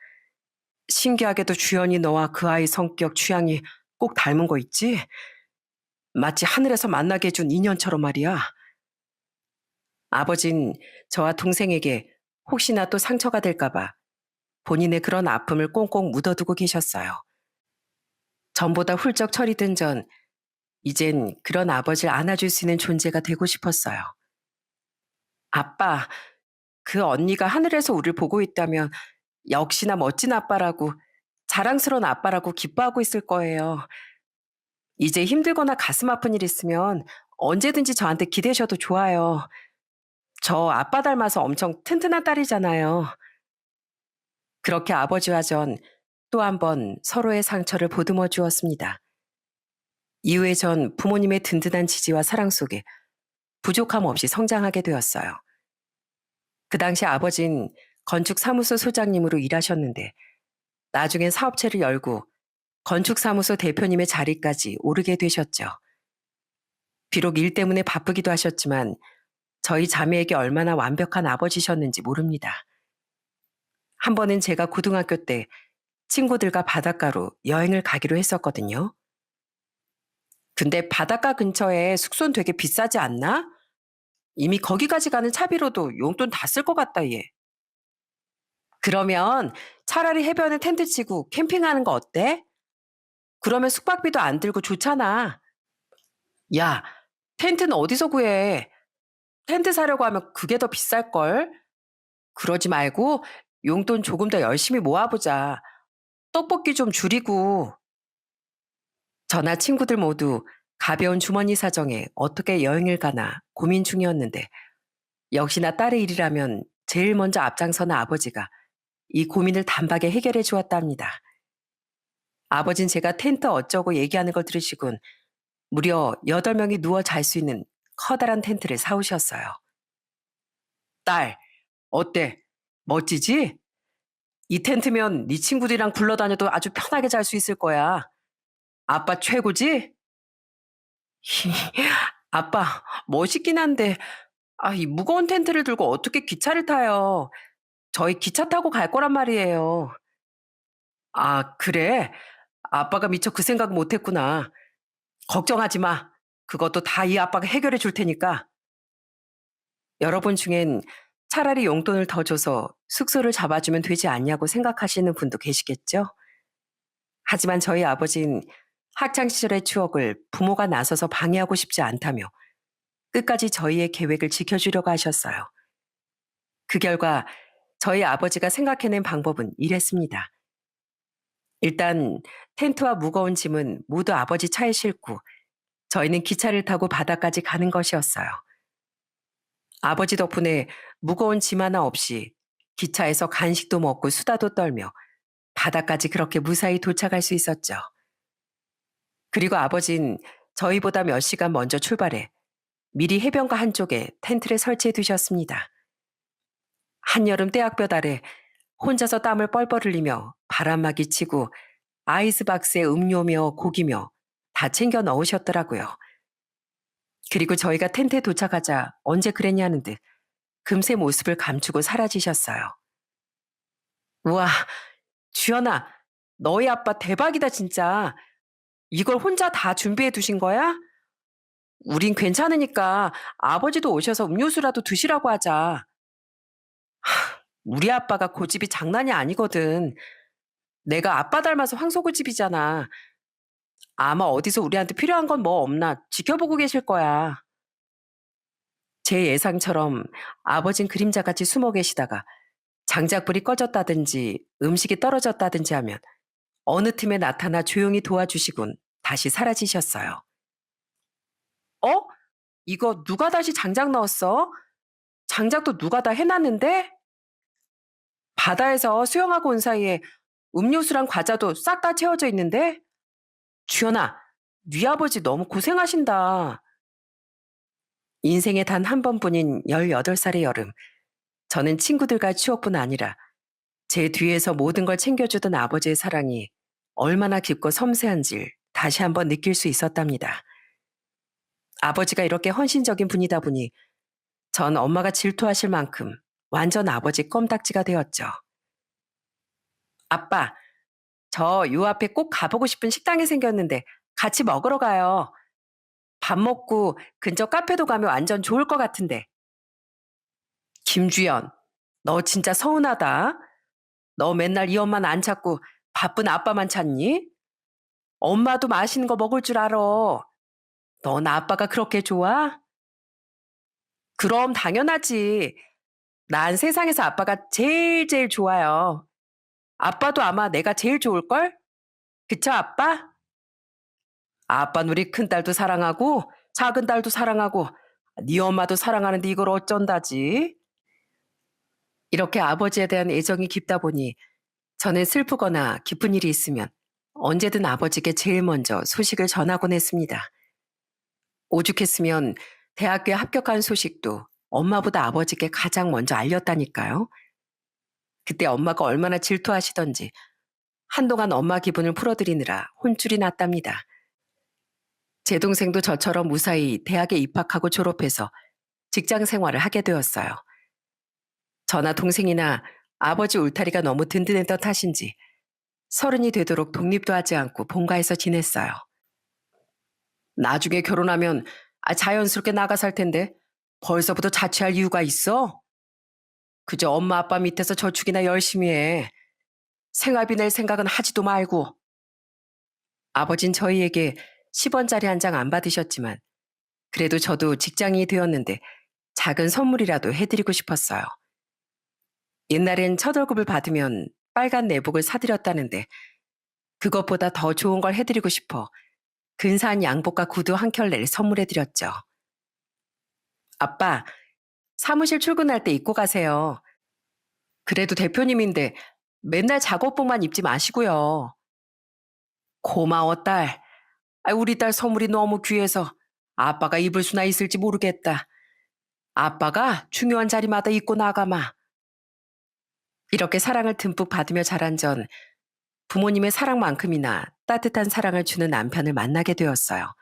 신기하게도 주연이 너와 그 아이 성격 취향이 꼭 닮은 거 있지? 마치 하늘에서 만나게 해준 인연처럼 말이야. 아버진 저와 동생에게 혹시나 또 상처가 될까봐 본인의 그런 아픔을 꽁꽁 묻어두고 계셨어요. 전보다 훌쩍 철이 든 전 이젠 그런 아버지를 안아줄 수 있는 존재가 되고 싶었어요. 아빠, 그 언니가 하늘에서 우리를 보고 있다면 역시나 멋진 아빠라고 자랑스러운 아빠라고 기뻐하고 있을 거예요. 이제 힘들거나 가슴 아픈 일 있으면 언제든지 저한테 기대셔도 좋아요. 저 아빠 닮아서 엄청 튼튼한 딸이잖아요. 그렇게 아버지와 전 또 한 번 서로의 상처를 보듬어 주었습니다. 이후에 전 부모님의 든든한 지지와 사랑 속에 부족함 없이 성장하게 되었어요. 그 당시 아버진 건축사무소 소장님으로 일하셨는데 나중엔 사업체를 열고 건축사무소 대표님의 자리까지 오르게 되셨죠. 비록 일 때문에 바쁘기도 하셨지만 저희 자매에게 얼마나 완벽한 아버지셨는지 모릅니다. 한 번은 제가 고등학교 때 친구들과 바닷가로 여행을 가기로 했었거든요. 근데 바닷가 근처에 숙소는 되게 비싸지 않나? 이미 거기까지 가는 차비로도 용돈 다 쓸 것 같다, 얘. 그러면 차라리 해변에 텐트 치고 캠핑하는 거 어때? 그러면 숙박비도 안 들고 좋잖아. 야, 텐트는 어디서 구해? 텐트 사려고 하면 그게 더 비쌀걸? 그러지 말고 용돈 조금 더 열심히 모아보자. 떡볶이 좀 줄이고. 저나 친구들 모두 가벼운 주머니 사정에 어떻게 여행을 가나 고민 중이었는데 역시나 딸의 일이라면 제일 먼저 앞장서는 아버지가 이 고민을 단박에 해결해 주었답니다. 아버진 제가 텐트 어쩌고 얘기하는 걸 들으시곤 무려 8명이 누워 잘 수 있는 커다란 텐트를 사오셨어요. 딸, 어때? 멋지지? 이 텐트면 네 친구들이랑 굴러다녀도 아주 편하게 잘 수 있을 거야. 아빠 최고지? 아빠, 멋있긴 한데, 이 무거운 텐트를 들고 어떻게 기차를 타요? 저희 기차 타고 갈 거란 말이에요. 아, 그래? 아빠가 미처 그 생각 못 했구나. 걱정하지 마. 그것도 다 이 아빠가 해결해 줄 테니까. 여러분 중엔 차라리 용돈을 더 줘서 숙소를 잡아주면 되지 않냐고 생각하시는 분도 계시겠죠? 하지만 저희 아버진 학창시절의 추억을 부모가 나서서 방해하고 싶지 않다며 끝까지 저희의 계획을 지켜주려고 하셨어요. 그 결과 저희 아버지가 생각해낸 방법은 이랬습니다. 일단 텐트와 무거운 짐은 모두 아버지 차에 싣고 저희는 기차를 타고 바다까지 가는 것이었어요. 아버지 덕분에 무거운 짐 하나 없이 기차에서 간식도 먹고 수다도 떨며 바다까지 그렇게 무사히 도착할 수 있었죠. 그리고 아버진 저희보다 몇 시간 먼저 출발해 미리 해변가 한쪽에 텐트를 설치해 두셨습니다. 한여름 떼약볕 아래 혼자서 땀을 뻘뻘 흘리며 바람막이 치고 아이스박스에 음료며 고기며 다 챙겨 넣으셨더라고요. 그리고 저희가 텐트에 도착하자 언제 그랬냐는 듯 금세 모습을 감추고 사라지셨어요. 우와, 주연아, 너희 아빠 대박이다 진짜. 이걸 혼자 다 준비해 두신 거야? 우린 괜찮으니까 아버지도 오셔서 음료수라도 드시라고 하자. 우리 아빠가 고집이 장난이 아니거든. 내가 아빠 닮아서 황소고집이잖아. 아마 어디서 우리한테 필요한 건 뭐 없나 지켜보고 계실 거야. 제 예상처럼 아버진 그림자같이 숨어 계시다가 장작불이 꺼졌다든지 음식이 떨어졌다든지 하면 어느 틈에 나타나 조용히 도와주시곤 다시 사라지셨어요. 어? 이거 누가 다시 장작 넣었어? 장작도 누가 다 해놨는데? 바다에서 수영하고 온 사이에 음료수랑 과자도 싹 다 채워져 있는데? 주연아, 네 아버지 너무 고생하신다. 인생에 단 한 번뿐인 18살의 여름. 저는 친구들과 추억뿐 아니라 제 뒤에서 모든 걸 챙겨주던 아버지의 사랑이 얼마나 깊고 섬세한지 다시 한번 느낄 수 있었답니다. 아버지가 이렇게 헌신적인 분이다 보니 전 엄마가 질투하실 만큼 완전 아버지 껌딱지가 되었죠. 아빠, 저 요 앞에 꼭 가보고 싶은 식당이 생겼는데 같이 먹으러 가요. 밥 먹고 근처 카페도 가면 완전 좋을 것 같은데. 김주연, 너 진짜 서운하다. 너 맨날 이 엄마는 안 찾고 바쁜 아빠만 찾니? 엄마도 맛있는 거 먹을 줄 알아. 넌 아빠가 그렇게 좋아? 그럼 당연하지. 난 세상에서 아빠가 제일 제일 좋아요. 아빠도 아마 내가 제일 좋을걸? 그쵸, 아빠? 아빠는 우리 큰딸도 사랑하고 작은 딸도 사랑하고 네 엄마도 사랑하는데 이걸 어쩐다지? 이렇게 아버지에 대한 애정이 깊다 보니 저는 슬프거나 기쁜 일이 있으면 언제든 아버지께 제일 먼저 소식을 전하곤 했습니다. 오죽했으면 대학교에 합격한 소식도 엄마보다 아버지께 가장 먼저 알렸다니까요. 그때 엄마가 얼마나 질투하시던지 한동안 엄마 기분을 풀어드리느라 혼쭐이 났답니다. 제 동생도 저처럼 무사히 대학에 입학하고 졸업해서 직장 생활을 하게 되었어요. 저나 동생이나 아버지 울타리가 너무 든든했던 탓인지 30이 되도록 독립도 하지 않고 본가에서 지냈어요. 나중에 결혼하면 자연스럽게 나가 살 텐데 벌써부터 자취할 이유가 있어? 그저 엄마 아빠 밑에서 저축이나 열심히 해. 생활비 낼 생각은 하지도 말고. 아버진 저희에게 10원짜리 한 장 안 받으셨지만 그래도 저도 직장인이 되었는데 작은 선물이라도 해드리고 싶었어요. 옛날엔 첫 월급을 받으면 빨간 내복을 사드렸다는데 그것보다 더 좋은 걸 해드리고 싶어 근사한 양복과 구두 한 켤레를 선물해드렸죠. 아빠, 사무실 출근할 때 입고 가세요. 그래도 대표님인데 맨날 작업복만 입지 마시고요. 고마워, 딸. 우리 딸 선물이 너무 귀해서 아빠가 입을 수나 있을지 모르겠다. 아빠가 중요한 자리마다 입고 나가마. 이렇게 사랑을 듬뿍 받으며 자란 전 부모님의 사랑만큼이나 따뜻한 사랑을 주는 남편을 만나게 되었어요.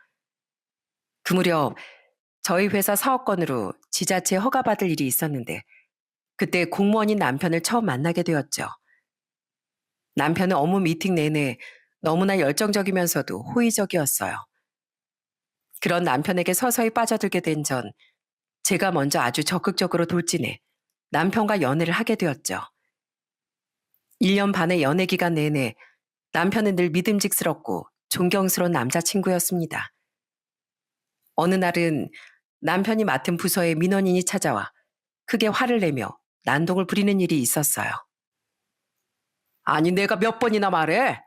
그 무렵 저희 회사 사업건으로 지자체 허가받을 일이 있었는데 그때 공무원인 남편을 처음 만나게 되었죠. 남편은 업무 미팅 내내 너무나 열정적이면서도 호의적이었어요. 그런 남편에게 서서히 빠져들게 된 전 제가 먼저 아주 적극적으로 돌진해 남편과 연애를 하게 되었죠. 1년 반의 연애 기간 내내 남편은 늘 믿음직스럽고 존경스러운 남자친구였습니다. 어느 날은 남편이 맡은 부서의 민원인이 찾아와 크게 화를 내며 난동을 부리는 일이 있었어요. 아니 내가 몇 번이나 말해?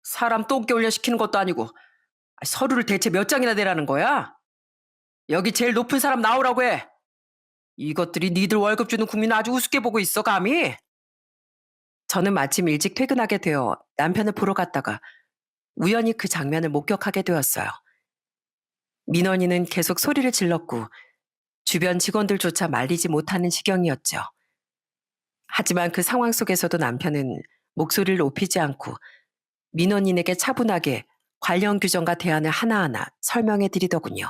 사람 똥개 올려 시키는 것도 아니고 서류를 대체 몇 장이나 내라는 거야? 여기 제일 높은 사람 나오라고 해. 이것들이 니들 월급 주는 국민 아주 우습게 보고 있어 감히? 저는 마침 일찍 퇴근하게 되어 남편을 보러 갔다가 우연히 그 장면을 목격하게 되었어요. 민원인은 계속 소리를 질렀고 주변 직원들조차 말리지 못하는 지경이었죠. 하지만 그 상황 속에서도 남편은 목소리를 높이지 않고 민원인에게 차분하게 관련 규정과 대안을 하나하나 설명해 드리더군요.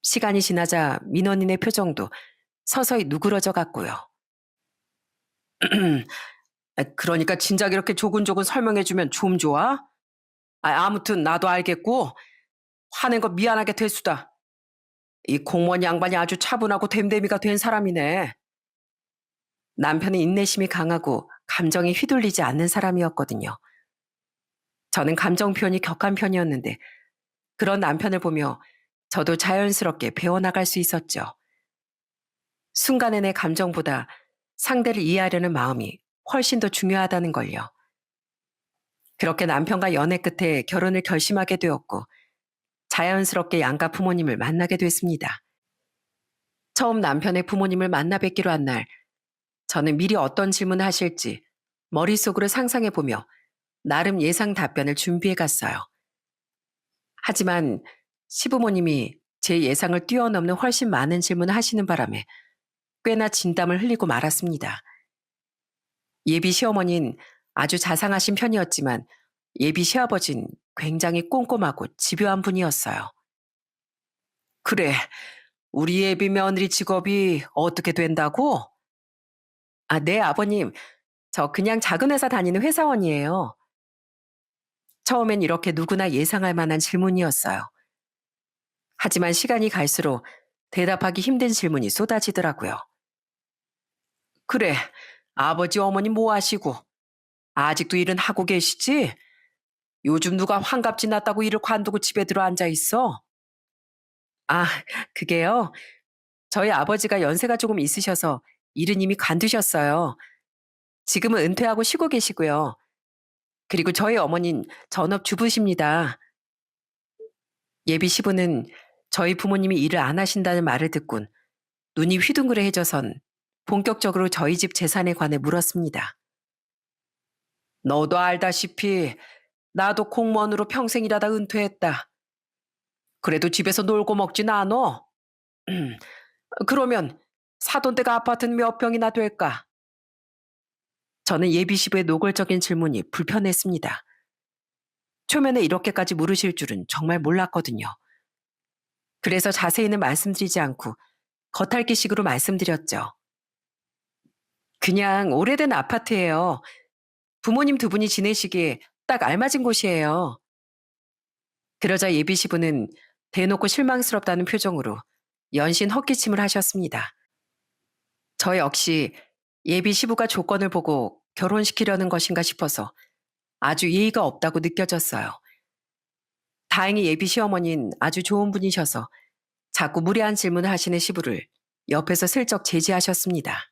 시간이 지나자 민원인의 표정도 서서히 누그러져 갔고요. 그러니까 진작 이렇게 조근조근 설명해주면 좀 좋아? 아무튼 나도 알겠고 화낸 거 미안하게 됐수다. 이 공무원 양반이 아주 차분하고 됨됨이가 된 사람이네. 남편은 인내심이 강하고 감정이 휘둘리지 않는 사람이었거든요. 저는 감정 표현이 격한 편이었는데 그런 남편을 보며 저도 자연스럽게 배워나갈 수 있었죠. 순간의 내 감정보다 상대를 이해하려는 마음이 훨씬 더 중요하다는 걸요. 그렇게 남편과 연애 끝에 결혼을 결심하게 되었고 자연스럽게 양가 부모님을 만나게 됐습니다. 처음 남편의 부모님을 만나 뵙기로 한 날, 저는 미리 어떤 질문을 하실지 머릿속으로 상상해보며 나름 예상 답변을 준비해 갔어요. 하지만 시부모님이 제 예상을 뛰어넘는 훨씬 많은 질문을 하시는 바람에 꽤나 진땀을 흘리고 말았습니다. 예비 시어머니는 아주 자상하신 편이었지만 예비 시아버지는 굉장히 꼼꼼하고 집요한 분이었어요. 그래, 우리 예비 며느리 직업이 어떻게 된다고? 네, 아버님. 저 그냥 작은 회사 다니는 회사원이에요. 처음엔 이렇게 누구나 예상할 만한 질문이었어요. 하지만 시간이 갈수록 대답하기 힘든 질문이 쏟아지더라고요. 그래, 아버지 어머니 뭐 하시고? 아직도 일은 하고 계시지? 요즘 누가 환갑 지났다고 일을 관두고 집에 들어 앉아 있어? 아, 그게요. 저희 아버지가 연세가 조금 있으셔서 일은 이미 관두셨어요. 지금은 은퇴하고 쉬고 계시고요. 그리고 저희 어머니는 전업주부십니다. 예비 시부는 저희 부모님이 일을 안 하신다는 말을 듣곤 눈이 휘둥그레해져선 본격적으로 저희 집 재산에 관해 물었습니다. 너도 알다시피 나도 공무원으로 평생 일하다 은퇴했다. 그래도 집에서 놀고 먹진 않어. 그러면 사돈댁 아파트는 몇 평이나 될까? 저는 예비 시부의 노골적인 질문이 불편했습니다. 초면에 이렇게까지 물으실 줄은 정말 몰랐거든요. 그래서 자세히는 말씀드리지 않고 겉핥기식으로 말씀드렸죠. 그냥 오래된 아파트예요. 부모님 두 분이 지내시기에 딱 알맞은 곳이에요. 그러자 예비 시부는 대놓고 실망스럽다는 표정으로 연신 헛기침을 하셨습니다. 저 역시 예비 시부가 조건을 보고 결혼시키려는 것인가 싶어서 아주 예의가 없다고 느껴졌어요. 다행히 예비 시어머니는 아주 좋은 분이셔서 자꾸 무례한 질문을 하시는 시부를 옆에서 슬쩍 제지하셨습니다.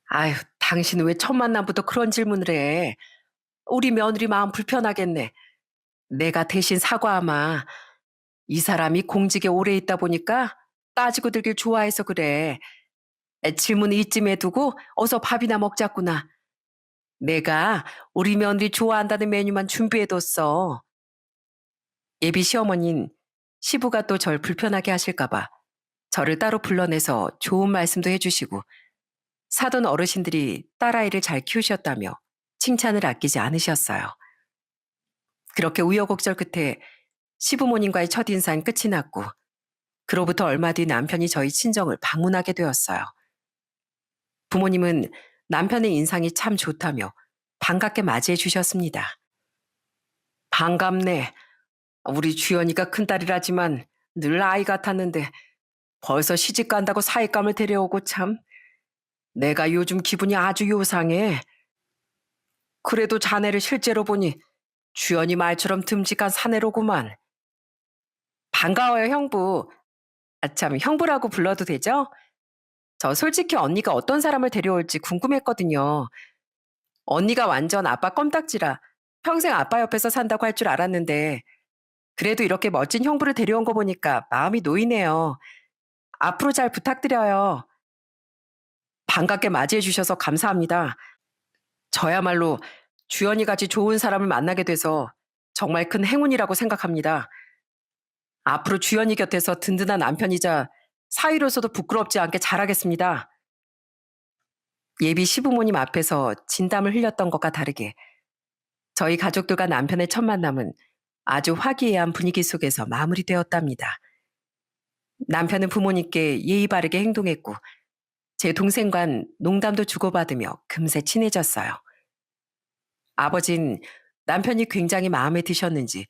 아휴, 당신은 왜 첫 만남부터 그런 질문을 해? 우리 며느리 마음 불편하겠네. 내가 대신 사과하마. 이 사람이 공직에 오래 있다 보니까 따지고 들길 좋아해서 그래. 질문 이쯤에 두고 어서 밥이나 먹자꾸나. 내가 우리 며느리 좋아한다는 메뉴만 준비해뒀어. 예비 시어머니는 시부가 또 절 불편하게 하실까봐 저를 따로 불러내서 좋은 말씀도 해주시고 사돈 어르신들이 딸아이를 잘 키우셨다며 칭찬을 아끼지 않으셨어요. 그렇게 우여곡절 끝에 시부모님과의 첫인사는 끝이 났고 그로부터 얼마 뒤 남편이 저희 친정을 방문하게 되었어요. 부모님은 남편의 인상이 참 좋다며 반갑게 맞이해 주셨습니다. 반갑네. 우리 주연이가 큰딸이라지만 늘 아이 같았는데 벌써 시집 간다고 사윗감을 데려오고 참. 내가 요즘 기분이 아주 요상해. 그래도 자네를 실제로 보니 주연이 말처럼 듬직한 사내로구만. 반가워요, 형부. 참, 형부라고 불러도 되죠? 저 솔직히 언니가 어떤 사람을 데려올지 궁금했거든요. 언니가 완전 아빠 껌딱지라 평생 아빠 옆에서 산다고 할 줄 알았는데 그래도 이렇게 멋진 형부를 데려온 거 보니까 마음이 놓이네요. 앞으로 잘 부탁드려요. 반갑게 맞이해 주셔서 감사합니다. 저야말로 주연이 같이 좋은 사람을 만나게 돼서 정말 큰 행운이라고 생각합니다. 앞으로 주연이 곁에서 든든한 남편이자 사위로서도 부끄럽지 않게 잘하겠습니다. 예비 시부모님 앞에서 진담을 흘렸던 것과 다르게 저희 가족들과 남편의 첫 만남은 아주 화기애애한 분위기 속에서 마무리되었답니다. 남편은 부모님께 예의 바르게 행동했고 제 동생과는 농담도 주고받으며 금세 친해졌어요. 아버진 남편이 굉장히 마음에 드셨는지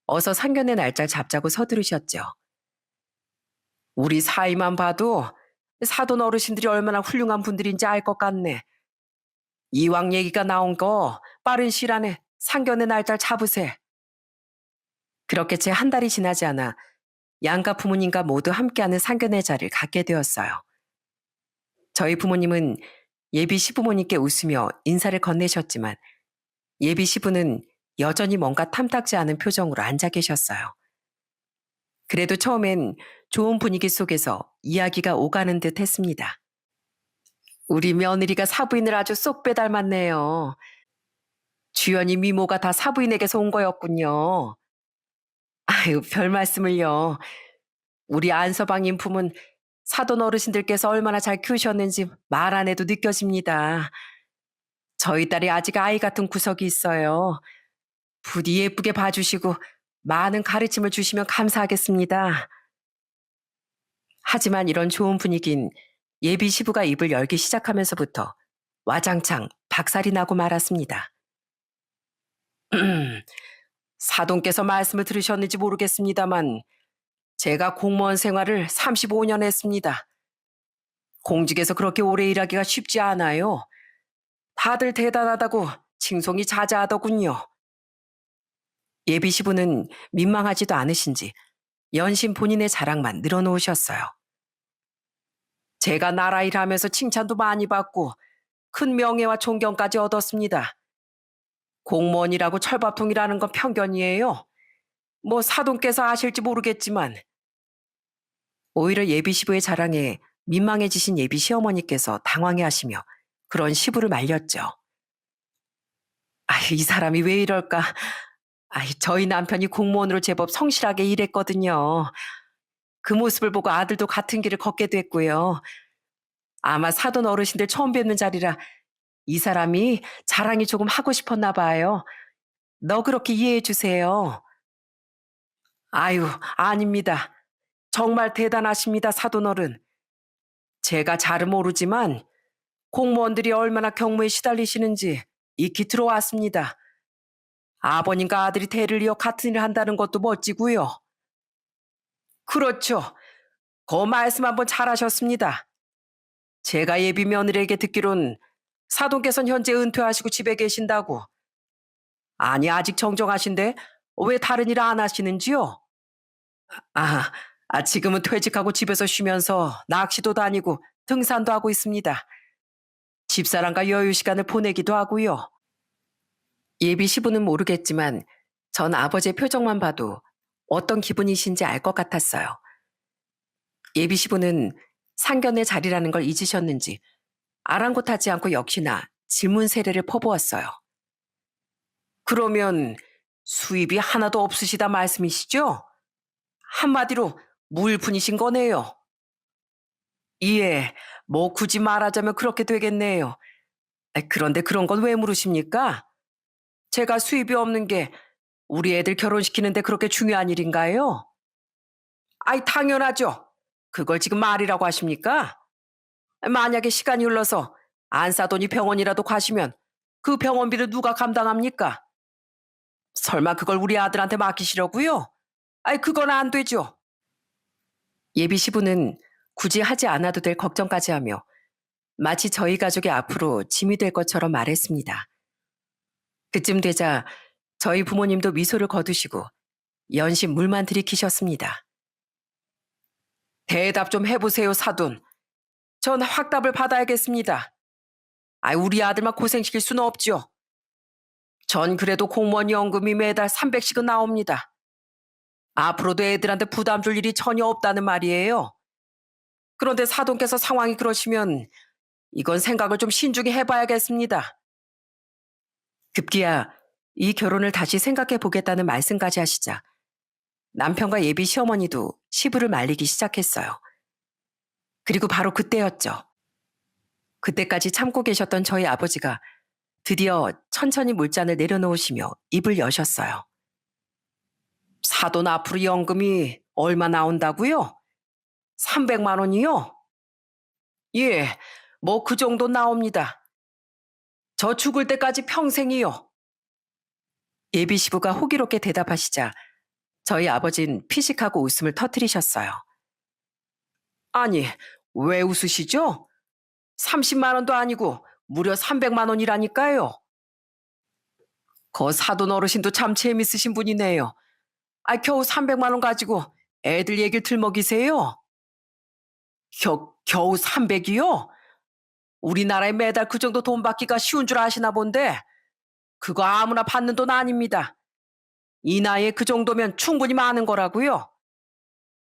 어서 상견례 날짜를 잡자고 서두르셨죠. 우리 사이만 봐도 사돈 어르신들이 얼마나 훌륭한 분들인지 알 것 같네. 이왕 얘기가 나온 거 빠른 시일 안에 상견례 날짜를 잡으세. 그렇게 채 한 달이 지나지 않아 양가 부모님과 모두 함께하는 상견례 자리를 갖게 되었어요. 저희 부모님은 예비 시부모님께 웃으며 인사를 건네셨지만 예비 시부는 여전히 뭔가 탐탁지 않은 표정으로 앉아 계셨어요. 그래도 처음엔 좋은 분위기 속에서 이야기가 오가는 듯 했습니다. 우리 며느리가 사부인을 아주 쏙 빼닮았네요. 주연이 미모가 다 사부인에게서 온 거였군요. 아유, 별 말씀을요. 우리 안서방 인품은 사돈 어르신들께서 얼마나 잘 키우셨는지 말 안 해도 느껴집니다. 저희 딸이 아직 아이 같은 구석이 있어요. 부디 예쁘게 봐주시고 많은 가르침을 주시면 감사하겠습니다. 하지만 이런 좋은 분위기는 예비 시부가 입을 열기 시작하면서부터 와장창 박살이 나고 말았습니다. 사돈께서 말씀을 들으셨는지 모르겠습니다만 제가 공무원 생활을 35년 했습니다. 공직에서 그렇게 오래 일하기가 쉽지 않아요. 다들 대단하다고 칭송이 자자하더군요. 예비 시부는 민망하지도 않으신지 연신 본인의 자랑만 늘어놓으셨어요. 제가 나라 일하면서 칭찬도 많이 받고 큰 명예와 존경까지 얻었습니다. 공무원이라고 철밥통이라는 건 편견이에요. 뭐 사돈께서 아실지 모르겠지만 오히려 예비 시부의 자랑에 민망해지신 예비 시어머니께서 당황해하시며 그런 시부를 말렸죠. 이 사람이 왜 이럴까? 저희 남편이 공무원으로 제법 성실하게 일했거든요. 그 모습을 보고 아들도 같은 길을 걷게 됐고요. 아마 사돈 어르신들 처음 뵙는 자리라 이 사람이 자랑이 조금 하고 싶었나 봐요. 너그럽게 이해해 주세요. 아유, 아닙니다. 정말 대단하십니다, 사돈어른. 제가 잘은 모르지만 공무원들이 얼마나 경무에 시달리시는지 익히 들어왔습니다. 아버님과 아들이 대를 이어 같은 일을 한다는 것도 멋지고요. 그렇죠. 그 말씀 한번 잘하셨습니다. 제가 예비 며느리에게 듣기론 사돈께서는 현재 은퇴하시고 집에 계신다고. 아니, 아직 정정하신데 왜 다른 일 안 하시는지요? 아, 지금은 퇴직하고 집에서 쉬면서 낚시도 다니고 등산도 하고 있습니다. 집사람과 여유 시간을 보내기도 하고요. 예비 시부는 모르겠지만 전 아버지의 표정만 봐도 어떤 기분이신지 알 것 같았어요. 예비 시부는 상견례 자리라는 걸 잊으셨는지 아랑곳하지 않고 역시나 질문 세례를 퍼부었어요. 그러면 수입이 하나도 없으시다 말씀이시죠? 한마디로 무일푼이신 거네요. 예, 뭐 굳이 말하자면 그렇게 되겠네요. 그런데 그런 건 왜 물으십니까? 제가 수입이 없는 게 우리 애들 결혼시키는데 그렇게 중요한 일인가요? 당연하죠. 그걸 지금 말이라고 하십니까? 만약에 시간이 흘러서 안사돈이 병원이라도 가시면 그 병원비를 누가 감당합니까? 설마 그걸 우리 아들한테 맡기시려고요? 그건 안 되죠. 예비 시부는 굳이 하지 않아도 될 걱정까지 하며 마치 저희 가족의 앞으로 짐이 될 것처럼 말했습니다. 그쯤 되자 저희 부모님도 미소를 거두시고 연신 물만 들이키셨습니다. 대답 좀 해보세요, 사돈. 전 확답을 받아야겠습니다. 우리 아들만 고생시킬 수는 없죠. 전 그래도 공무원 연금이 매달 300씩은 나옵니다. 앞으로도 애들한테 부담 줄 일이 전혀 없다는 말이에요. 그런데 사돈께서 상황이 그러시면 이건 생각을 좀 신중히 해봐야겠습니다. 급기야 이 결혼을 다시 생각해 보겠다는 말씀까지 하시자 남편과 예비 시어머니도 시부를 말리기 시작했어요. 그리고 바로 그때였죠. 그때까지 참고 계셨던 저희 아버지가 드디어 천천히 물잔을 내려놓으시며 입을 여셨어요. 사돈 앞으로 연금이 얼마 나온다고요? 300만 원이요? 예, 뭐 그 정도 나옵니다. 저 죽을 때까지 평생이요. 예비 시부가 호기롭게 대답하시자 저희 아버진 피식하고 웃음을 터뜨리셨어요. 아니, 왜 웃으시죠? 30만 원도 아니고 무려 300만 원이라니까요. 거 사돈 어르신도 참 재밌으신 분이네요. 아, 겨우 300만 원 가지고 애들 얘기를 들먹이세요? 겨우 300이요? 우리나라에 매달 그 정도 돈 받기가 쉬운 줄 아시나 본데 그거 아무나 받는 돈 아닙니다. 이 나이에 그 정도면 충분히 많은 거라고요.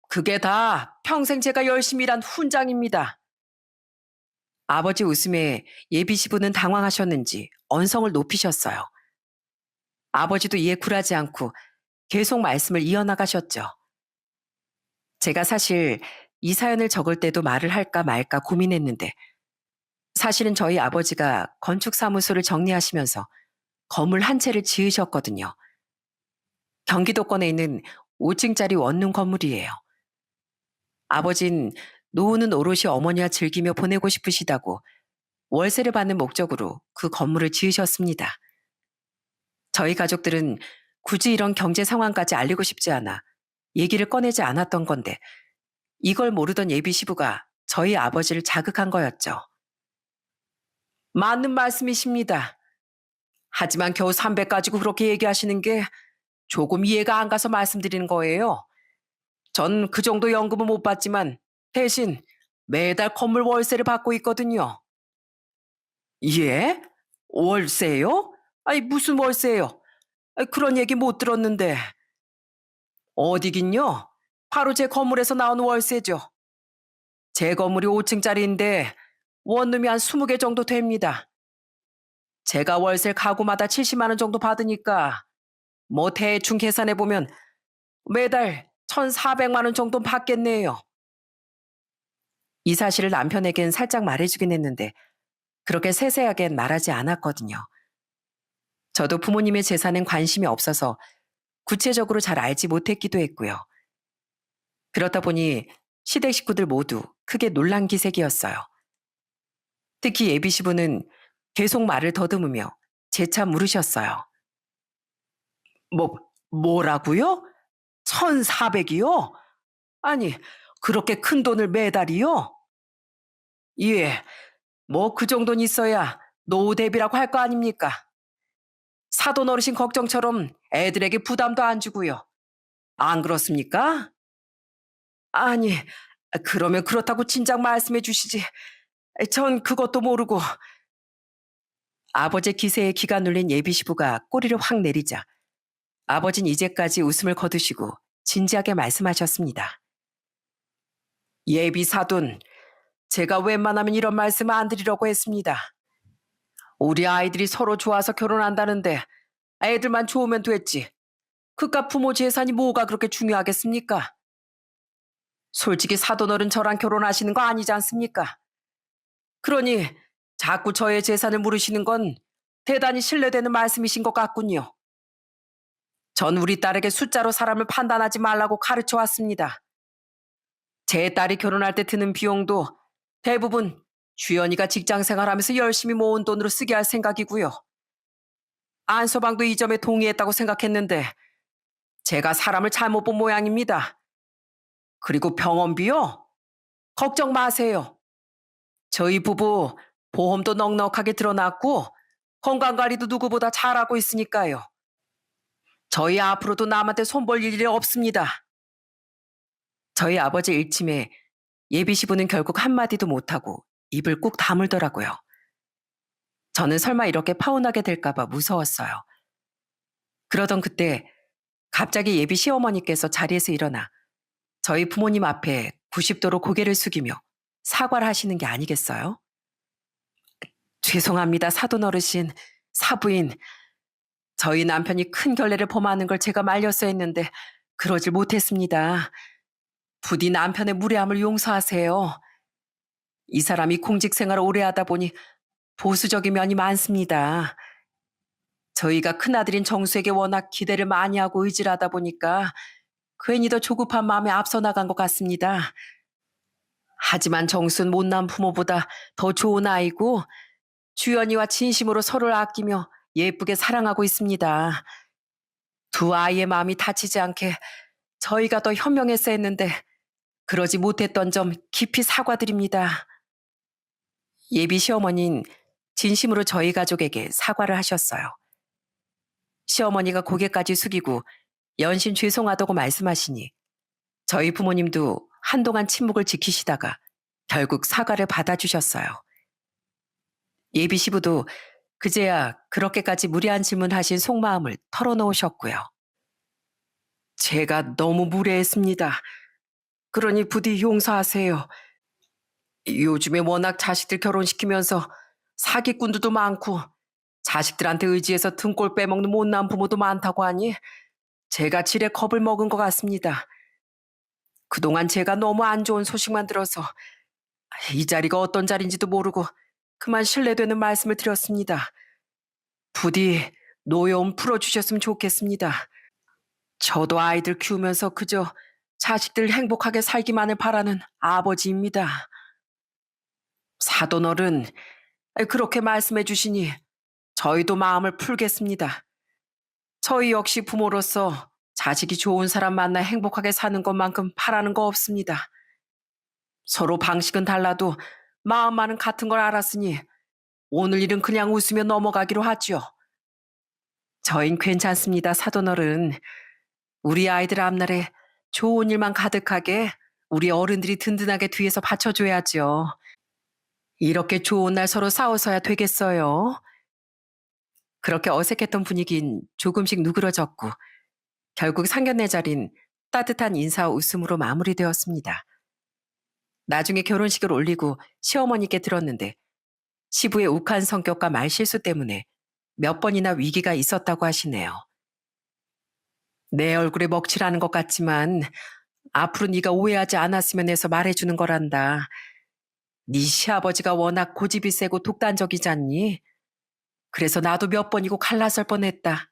그게 다 평생 제가 열심히 일한 훈장입니다. 아버지 웃음에 예비 시부는 당황하셨는지 언성을 높이셨어요. 아버지도 이에 굴하지 않고 계속 말씀을 이어나가셨죠. 제가 사실 이 사연을 적을 때도 말을 할까 말까 고민했는데 사실은 저희 아버지가 건축사무소를 정리하시면서 건물 한 채를 지으셨거든요. 경기도권에 있는 5층짜리 원룸 건물이에요. 아버진 노후는 오롯이 어머니와 즐기며 보내고 싶으시다고 월세를 받는 목적으로 그 건물을 지으셨습니다. 저희 가족들은 굳이 이런 경제 상황까지 알리고 싶지 않아 얘기를 꺼내지 않았던 건데 이걸 모르던 예비 시부가 저희 아버지를 자극한 거였죠. 맞는 말씀이십니다. 하지만 겨우 300 가지고 그렇게 얘기하시는 게 조금 이해가 안 가서 말씀드리는 거예요. 전 그 정도 연금은 못 받지만 대신 매달 건물 월세를 받고 있거든요. 예? 월세요? 아니 무슨 월세요? 아니, 그런 얘기 못 들었는데. 어디긴요? 바로 제 건물에서 나온 월세죠. 제 건물이 5층짜리인데 원룸이 한 20개 정도 됩니다. 제가 월세 가구마다 70만 원 정도 받으니까 뭐 대충 계산해 보면 매달 1,400만 원 정도 받겠네요. 이 사실을 남편에겐 살짝 말해주긴 했는데 그렇게 세세하게는 말하지 않았거든요. 저도 부모님의 재산엔 관심이 없어서 구체적으로 잘 알지 못했기도 했고요. 그렇다 보니 시댁 식구들 모두 크게 놀란 기색이었어요. 특히 예비 시부는 계속 말을 더듬으며 재차 물으셨어요. 뭐라고요? 1,400이요? 아니, 그렇게 큰 돈을 매달이요? 예, 뭐 그 정도는 있어야 노후 대비라고 할 거 아닙니까? 사돈 어르신 걱정처럼 애들에게 부담도 안 주고요. 안 그렇습니까? 아니, 그러면 그렇다고 진작 말씀해 주시지. 전 그것도 모르고. 아버지 기세에 기가 눌린 예비 시부가 꼬리를 확 내리자 아버진 이제까지 웃음을 거두시고 진지하게 말씀하셨습니다. 예비 사돈, 제가 웬만하면 이런 말씀 안 드리려고 했습니다. 우리 아이들이 서로 좋아서 결혼한다는데 애들만 좋으면 됐지. 그깟 부모 재산이 뭐가 그렇게 중요하겠습니까? 솔직히 사돈어른 저랑 결혼하시는 거 아니지 않습니까? 그러니 자꾸 저의 재산을 물으시는 건 대단히 신뢰되는 말씀이신 것 같군요. 전 우리 딸에게 숫자로 사람을 판단하지 말라고 가르쳐 왔습니다. 제 딸이 결혼할 때 드는 비용도 대부분 주연이가 직장 생활하면서 열심히 모은 돈으로 쓰게 할 생각이고요. 안서방도 이 점에 동의했다고 생각했는데 제가 사람을 잘못 본 모양입니다. 그리고 병원비요? 걱정 마세요. 저희 부부 보험도 넉넉하게 들어놨고 건강관리도 누구보다 잘하고 있으니까요. 저희 앞으로도 남한테 손볼 일이 없습니다. 저희 아버지 일침에 예비 시부는 결국 한마디도 못하고 입을 꾹 다물더라고요. 저는 설마 이렇게 파혼하게 될까봐 무서웠어요. 그러던 그때 갑자기 예비 시어머니께서 자리에서 일어나 저희 부모님 앞에 90도로 고개를 숙이며 사과를 하시는 게 아니겠어요? 죄송합니다, 사돈 어르신, 사부인. 저희 남편이 큰 결례를 범하는 걸 제가 말렸어 했는데 그러질 못했습니다. 부디 남편의 무례함을 용서하세요. 이 사람이 공직 생활을 오래 하다 보니 보수적인 면이 많습니다. 저희가 큰아들인 정수에게 워낙 기대를 많이 하고 의지를 하다 보니까 괜히 더 조급한 마음에 앞서 나간 것 같습니다. 하지만 정수는 못난 부모보다 더 좋은 아이고 주연이와 진심으로 서로를 아끼며 예쁘게 사랑하고 있습니다. 두 아이의 마음이 다치지 않게 저희가 더 현명했어야 했는데 그러지 못했던 점 깊이 사과드립니다. 예비 시어머니는 진심으로 저희 가족에게 사과를 하셨어요. 시어머니가 고개까지 숙이고 연신 죄송하다고 말씀하시니 저희 부모님도 한동안 침묵을 지키시다가 결국 사과를 받아주셨어요. 예비 시부도 그제야 그렇게까지 무례한 질문하신 속마음을 털어놓으셨고요. 제가 너무 무례했습니다. 그러니 부디 용서하세요. 요즘에 워낙 자식들 결혼시키면서 사기꾼들도 많고 자식들한테 의지해서 등골 빼먹는 못난 부모도 많다고 하니 제가 지레 겁을 먹은 것 같습니다. 그동안 제가 너무 안 좋은 소식만 들어서 이 자리가 어떤 자리인지도 모르고 그만 신뢰되는 말씀을 드렸습니다. 부디 노여움 풀어주셨으면 좋겠습니다. 저도 아이들 키우면서 그저 자식들 행복하게 살기만을 바라는 아버지입니다. 사돈어른, 그렇게 말씀해 주시니 저희도 마음을 풀겠습니다. 저희 역시 부모로서 자식이 좋은 사람 만나 행복하게 사는 것만큼 바라는 거 없습니다. 서로 방식은 달라도 마음만은 같은 걸 알았으니 오늘 일은 그냥 웃으며 넘어가기로 하지요. 저흰 괜찮습니다, 사돈어른. 우리 아이들 앞날에 좋은 일만 가득하게 우리 어른들이 든든하게 뒤에서 받쳐줘야죠. 이렇게 좋은 날 서로 싸워서야 되겠어요. 그렇게 어색했던 분위기는 조금씩 누그러졌고 결국 상견례 자리는 따뜻한 인사와 웃음으로 마무리되었습니다. 나중에 결혼식을 올리고 시어머니께 들었는데 시부의 욱한 성격과 말실수 때문에 몇 번이나 위기가 있었다고 하시네요. 내 얼굴에 먹칠하는 것 같지만 앞으로 네가 오해하지 않았으면 해서 말해주는 거란다. 네 시아버지가 워낙 고집이 세고 독단적이잖니. 그래서 나도 몇 번이고 갈라설 뻔했다.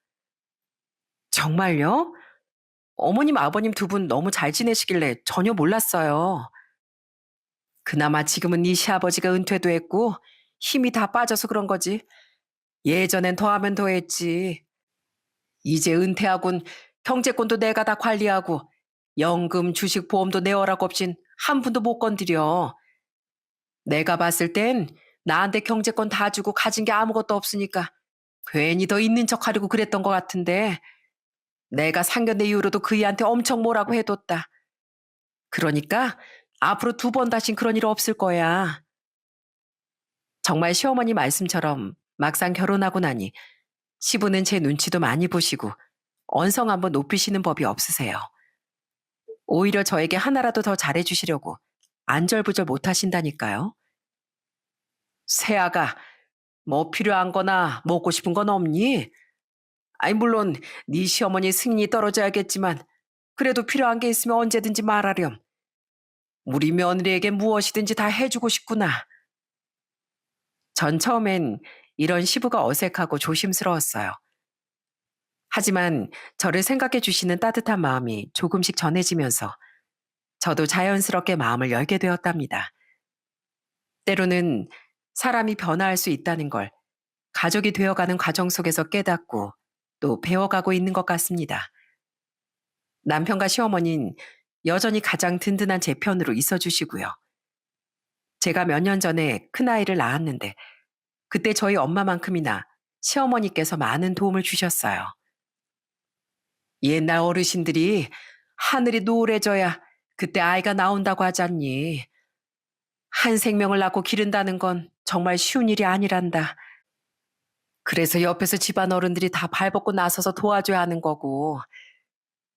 정말요? 어머님 아버님 두 분 너무 잘 지내시길래 전혀 몰랐어요. 그나마 지금은 네 시아버지가 은퇴도 했고 힘이 다 빠져서 그런 거지. 예전엔 더하면 더했지. 이제 은퇴하곤 경제권도 내가 다 관리하고 연금, 주식, 보험도 내 허락 없인 한 푼도 못 건드려. 내가 봤을 땐 나한테 경제권 다 주고 가진 게 아무것도 없으니까 괜히 더 있는 척 하려고 그랬던 것 같은데 내가 상견례 이후로도 그이한테 엄청 뭐라고 해뒀다. 그러니까 앞으로 두 번 다신 그런 일 없을 거야. 정말 시어머니 말씀처럼 막상 결혼하고 나니 시부는 제 눈치도 많이 보시고 언성 한번 높이시는 법이 없으세요. 오히려 저에게 하나라도 더 잘해주시려고 안절부절 못하신다니까요. 새아가 뭐 필요한 거나 먹고 싶은 건 없니? 아니 물론 네 시어머니 승인이 떨어져야겠지만 그래도 필요한 게 있으면 언제든지 말하렴. 우리 며느리에게 무엇이든지 다 해주고 싶구나. 전 처음엔 이런 시부가 어색하고 조심스러웠어요. 하지만 저를 생각해 주시는 따뜻한 마음이 조금씩 전해지면서 저도 자연스럽게 마음을 열게 되었답니다. 때로는 사람이 변화할 수 있다는 걸 가족이 되어가는 과정 속에서 깨닫고 또 배워가고 있는 것 같습니다. 남편과 시어머니는 여전히 가장 든든한 제 편으로 있어 주시고요. 제가 몇 년 전에 큰아이를 낳았는데 그때 저희 엄마만큼이나 시어머니께서 많은 도움을 주셨어요. 옛날 어르신들이 하늘이 노을해져야 그때 아이가 나온다고 하잖니. 한 생명을 낳고 기른다는 건 정말 쉬운 일이 아니란다. 그래서 옆에서 집안 어른들이 다 발벗고 나서서 도와줘야 하는 거고.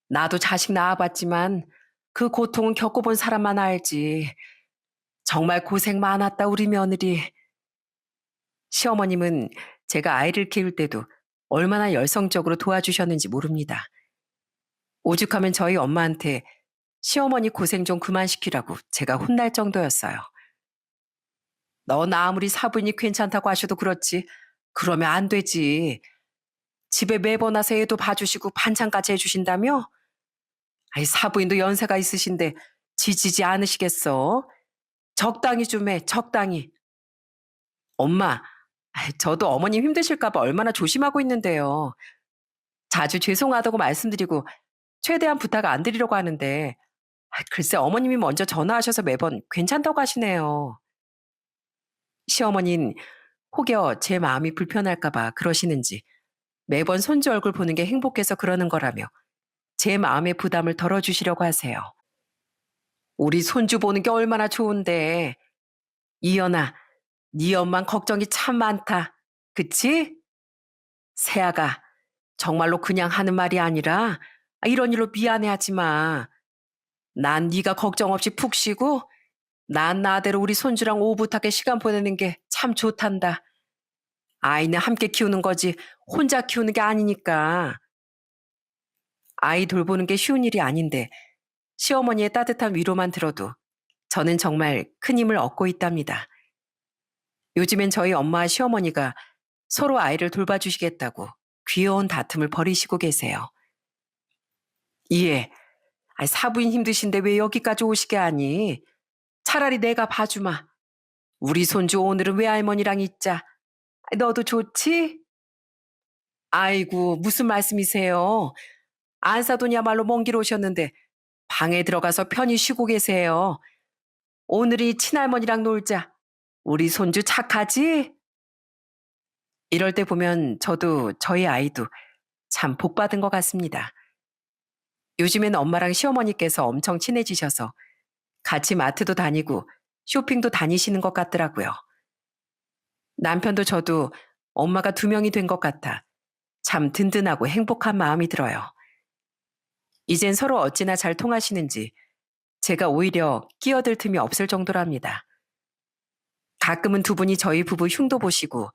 나도 자식 낳아봤지만 그 고통은 겪어본 사람만 알지. 정말 고생 많았다 우리 며느리. 시어머님은 제가 아이를 키울 때도 얼마나 열성적으로 도와주셨는지 모릅니다. 오죽하면 저희 엄마한테 시어머니 고생 좀 그만 시키라고 제가 혼날 정도였어요. 넌 아무리 사부인이 괜찮다고 하셔도 그렇지. 그러면 안 되지. 집에 매번 와서 애도 봐주시고 반찬까지 해주신다며? 아이, 사부인도 연세가 있으신데 지치지 않으시겠어? 적당히 좀 해, 적당히. 엄마, 아이, 저도 어머님 힘드실까봐 얼마나 조심하고 있는데요. 자주 죄송하다고 말씀드리고 최대한 부탁 안 드리려고 하는데, 아, 글쎄 어머님이 먼저 전화하셔서 매번 괜찮다고 하시네요. 시어머니는 혹여 제 마음이 불편할까봐 그러시는지 매번 손주 얼굴 보는 게 행복해서 그러는 거라며 제 마음의 부담을 덜어주시려고 하세요. 우리 손주 보는 게 얼마나 좋은데. 이연아, 네 엄만 걱정이 참 많다. 그치? 세아가 정말로 그냥 하는 말이 아니라 이런 일로 미안해하지 마. 난 네가 걱정 없이 푹 쉬고 난 나대로 우리 손주랑 오붓하게 시간 보내는 게 참 좋단다. 아이는 함께 키우는 거지 혼자 키우는 게 아니니까. 아이 돌보는 게 쉬운 일이 아닌데 시어머니의 따뜻한 위로만 들어도 저는 정말 큰 힘을 얻고 있답니다. 요즘엔 저희 엄마와 시어머니가 서로 아이를 돌봐주시겠다고 귀여운 다툼을 벌이시고 계세요. 이해. 사부인 힘드신데 왜 여기까지 오시게 하니? 차라리 내가 봐주마. 우리 손주 오늘은 외할머니랑 있자. 너도 좋지? 아이고, 무슨 말씀이세요? 안사돈이야말로 먼 길 오셨는데 방에 들어가서 편히 쉬고 계세요. 오늘이 친할머니랑 놀자. 우리 손주 착하지? 이럴 때 보면 저도 저희 아이도 참 복받은 것 같습니다. 요즘엔 엄마랑 시어머니께서 엄청 친해지셔서 같이 마트도 다니고 쇼핑도 다니시는 것 같더라고요. 남편도 저도 엄마가 두 명이 된 것 같아 참 든든하고 행복한 마음이 들어요. 이젠 서로 어찌나 잘 통하시는지 제가 오히려 끼어들 틈이 없을 정도랍니다. 가끔은 두 분이 저희 부부 흉도 보시고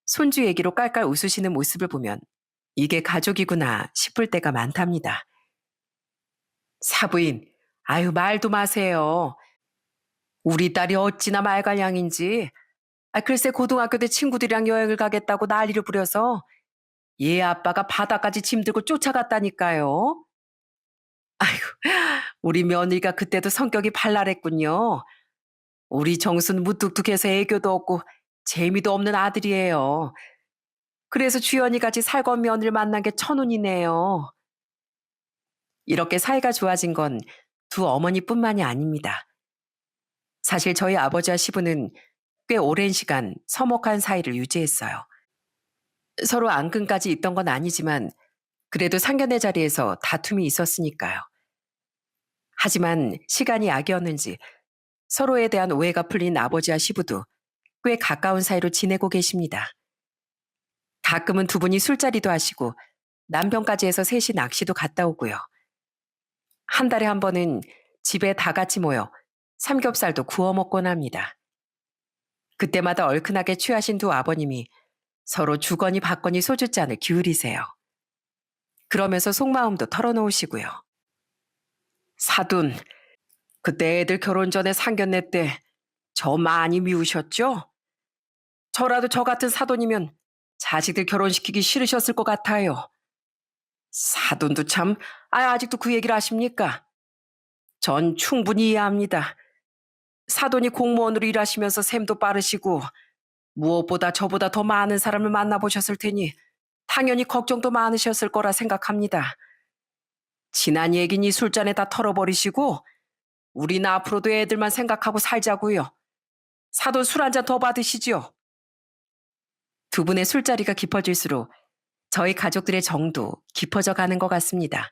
손주 얘기로 깔깔 웃으시는 모습을 보면 이게 가족이구나 싶을 때가 많답니다. 사부인, 아유, 말도 마세요. 우리 딸이 어찌나 말갈량인지. 글쎄 고등학교 때 친구들이랑 여행을 가겠다고 난리를 부려서 얘 아빠가 바다까지 짐 들고 쫓아갔다니까요. 아이고, 우리 며느리가 그때도 성격이 발랄했군요. 우리 정순 무뚝뚝해서 애교도 없고 재미도 없는 아들이에요. 그래서 주연이 같이 살건 며느리를 만난 게 천운이네요. 이렇게 사이가 좋아진 건 두 어머니뿐만이 아닙니다. 사실 저희 아버지와 시부는 꽤 오랜 시간 서먹한 사이를 유지했어요. 서로 앙금까지 있던 건 아니지만 그래도 상견례 자리에서 다툼이 있었으니까요. 하지만 시간이 약이었는지 서로에 대한 오해가 풀린 아버지와 시부도 꽤 가까운 사이로 지내고 계십니다. 가끔은 두 분이 술자리도 하시고 남편까지 해서 셋이 낚시도 갔다 오고요. 한 달에 한 번은 집에 다 같이 모여 삼겹살도 구워 먹곤 합니다. 그때마다 얼큰하게 취하신 두 아버님이 서로 주거니 받거니 소주잔을 기울이세요. 그러면서 속마음도 털어놓으시고요. 사돈, 그때 애들 결혼 전에 상견례 때 저 많이 미우셨죠? 저라도 저 같은 사돈이면 자식들 결혼시키기 싫으셨을 것 같아요. 사돈도 참, 아직도 그 얘기를 하십니까? 전 충분히 이해합니다. 사돈이 공무원으로 일하시면서 셈도 빠르시고 무엇보다 저보다 더 많은 사람을 만나보셨을 테니 당연히 걱정도 많으셨을 거라 생각합니다. 지난 얘기니 술잔에 다 털어버리시고 우리는 앞으로도 애들만 생각하고 살자고요. 사돈 술 한 잔 더 받으시지요. 두 분의 술자리가 깊어질수록 저희 가족들의 정도 깊어져 가는 것 같습니다.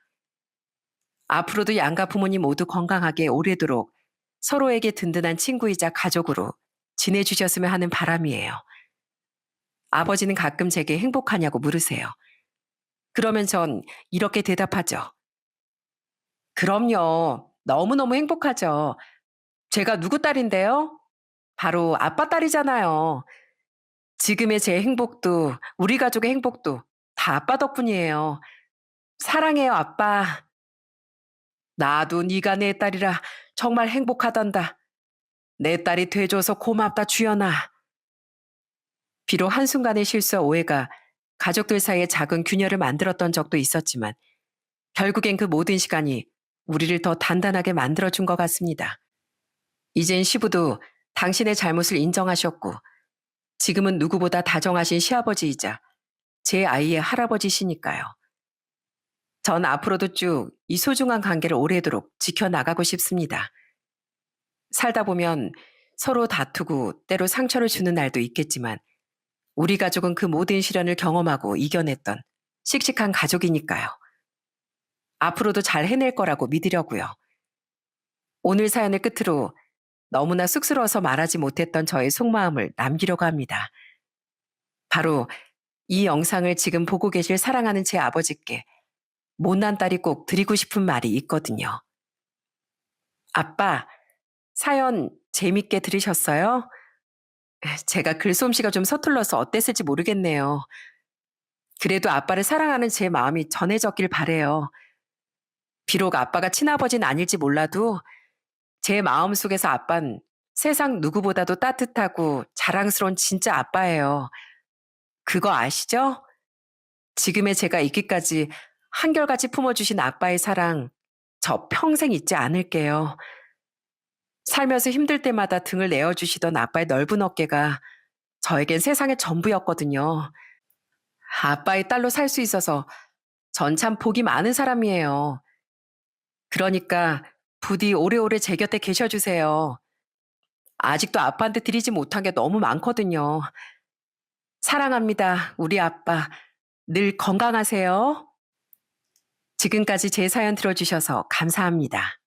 앞으로도 양가 부모님 모두 건강하게 오래도록 서로에게 든든한 친구이자 가족으로 지내주셨으면 하는 바람이에요. 아버지는 가끔 제게 행복하냐고 물으세요. 그러면 전 이렇게 대답하죠. 그럼요. 너무너무 행복하죠. 제가 누구 딸인데요? 바로 아빠 딸이잖아요. 지금의 제 행복도 우리 가족의 행복도 다 아빠 덕분이에요. 사랑해요, 아빠. 나도 네가 내 딸이라 정말 행복하단다. 내 딸이 돼줘서 고맙다 주연아. 비록 한순간의 실수와 오해가 가족들 사이에 작은 균열을 만들었던 적도 있었지만 결국엔 그 모든 시간이 우리를 더 단단하게 만들어준 것 같습니다. 이젠 시부도 당신의 잘못을 인정하셨고 지금은 누구보다 다정하신 시아버지이자 제 아이의 할아버지시니까요. 전 앞으로도 쭉 이 소중한 관계를 오래도록 지켜나가고 싶습니다. 살다 보면 서로 다투고 때로 상처를 주는 날도 있겠지만 우리 가족은 그 모든 시련을 경험하고 이겨냈던 씩씩한 가족이니까요. 앞으로도 잘 해낼 거라고 믿으려고요. 오늘 사연을 끝으로 너무나 쑥스러워서 말하지 못했던 저의 속마음을 남기려고 합니다. 바로 이 영상을 지금 보고 계실 사랑하는 제 아버지께 못난 딸이 꼭 드리고 싶은 말이 있거든요. 아빠, 사연 재밌게 들으셨어요? 제가 글솜씨가 좀 서툴러서 어땠을지 모르겠네요. 그래도 아빠를 사랑하는 제 마음이 전해졌길 바래요. 비록 아빠가 친아버지는 아닐지 몰라도 제 마음속에서 아빤 세상 누구보다도 따뜻하고 자랑스러운 진짜 아빠예요. 그거 아시죠? 지금의 제가 있기까지 한결같이 품어주신 아빠의 사랑, 저 평생 잊지 않을게요. 살면서 힘들 때마다 등을 내어주시던 아빠의 넓은 어깨가 저에겐 세상의 전부였거든요. 아빠의 딸로 살 수 있어서 전 참 복이 많은 사람이에요. 그러니까 부디 오래오래 제 곁에 계셔주세요. 아직도 아빠한테 드리지 못한 게 너무 많거든요. 사랑합니다, 우리 아빠. 늘 건강하세요. 지금까지 제 사연 들어주셔서 감사합니다.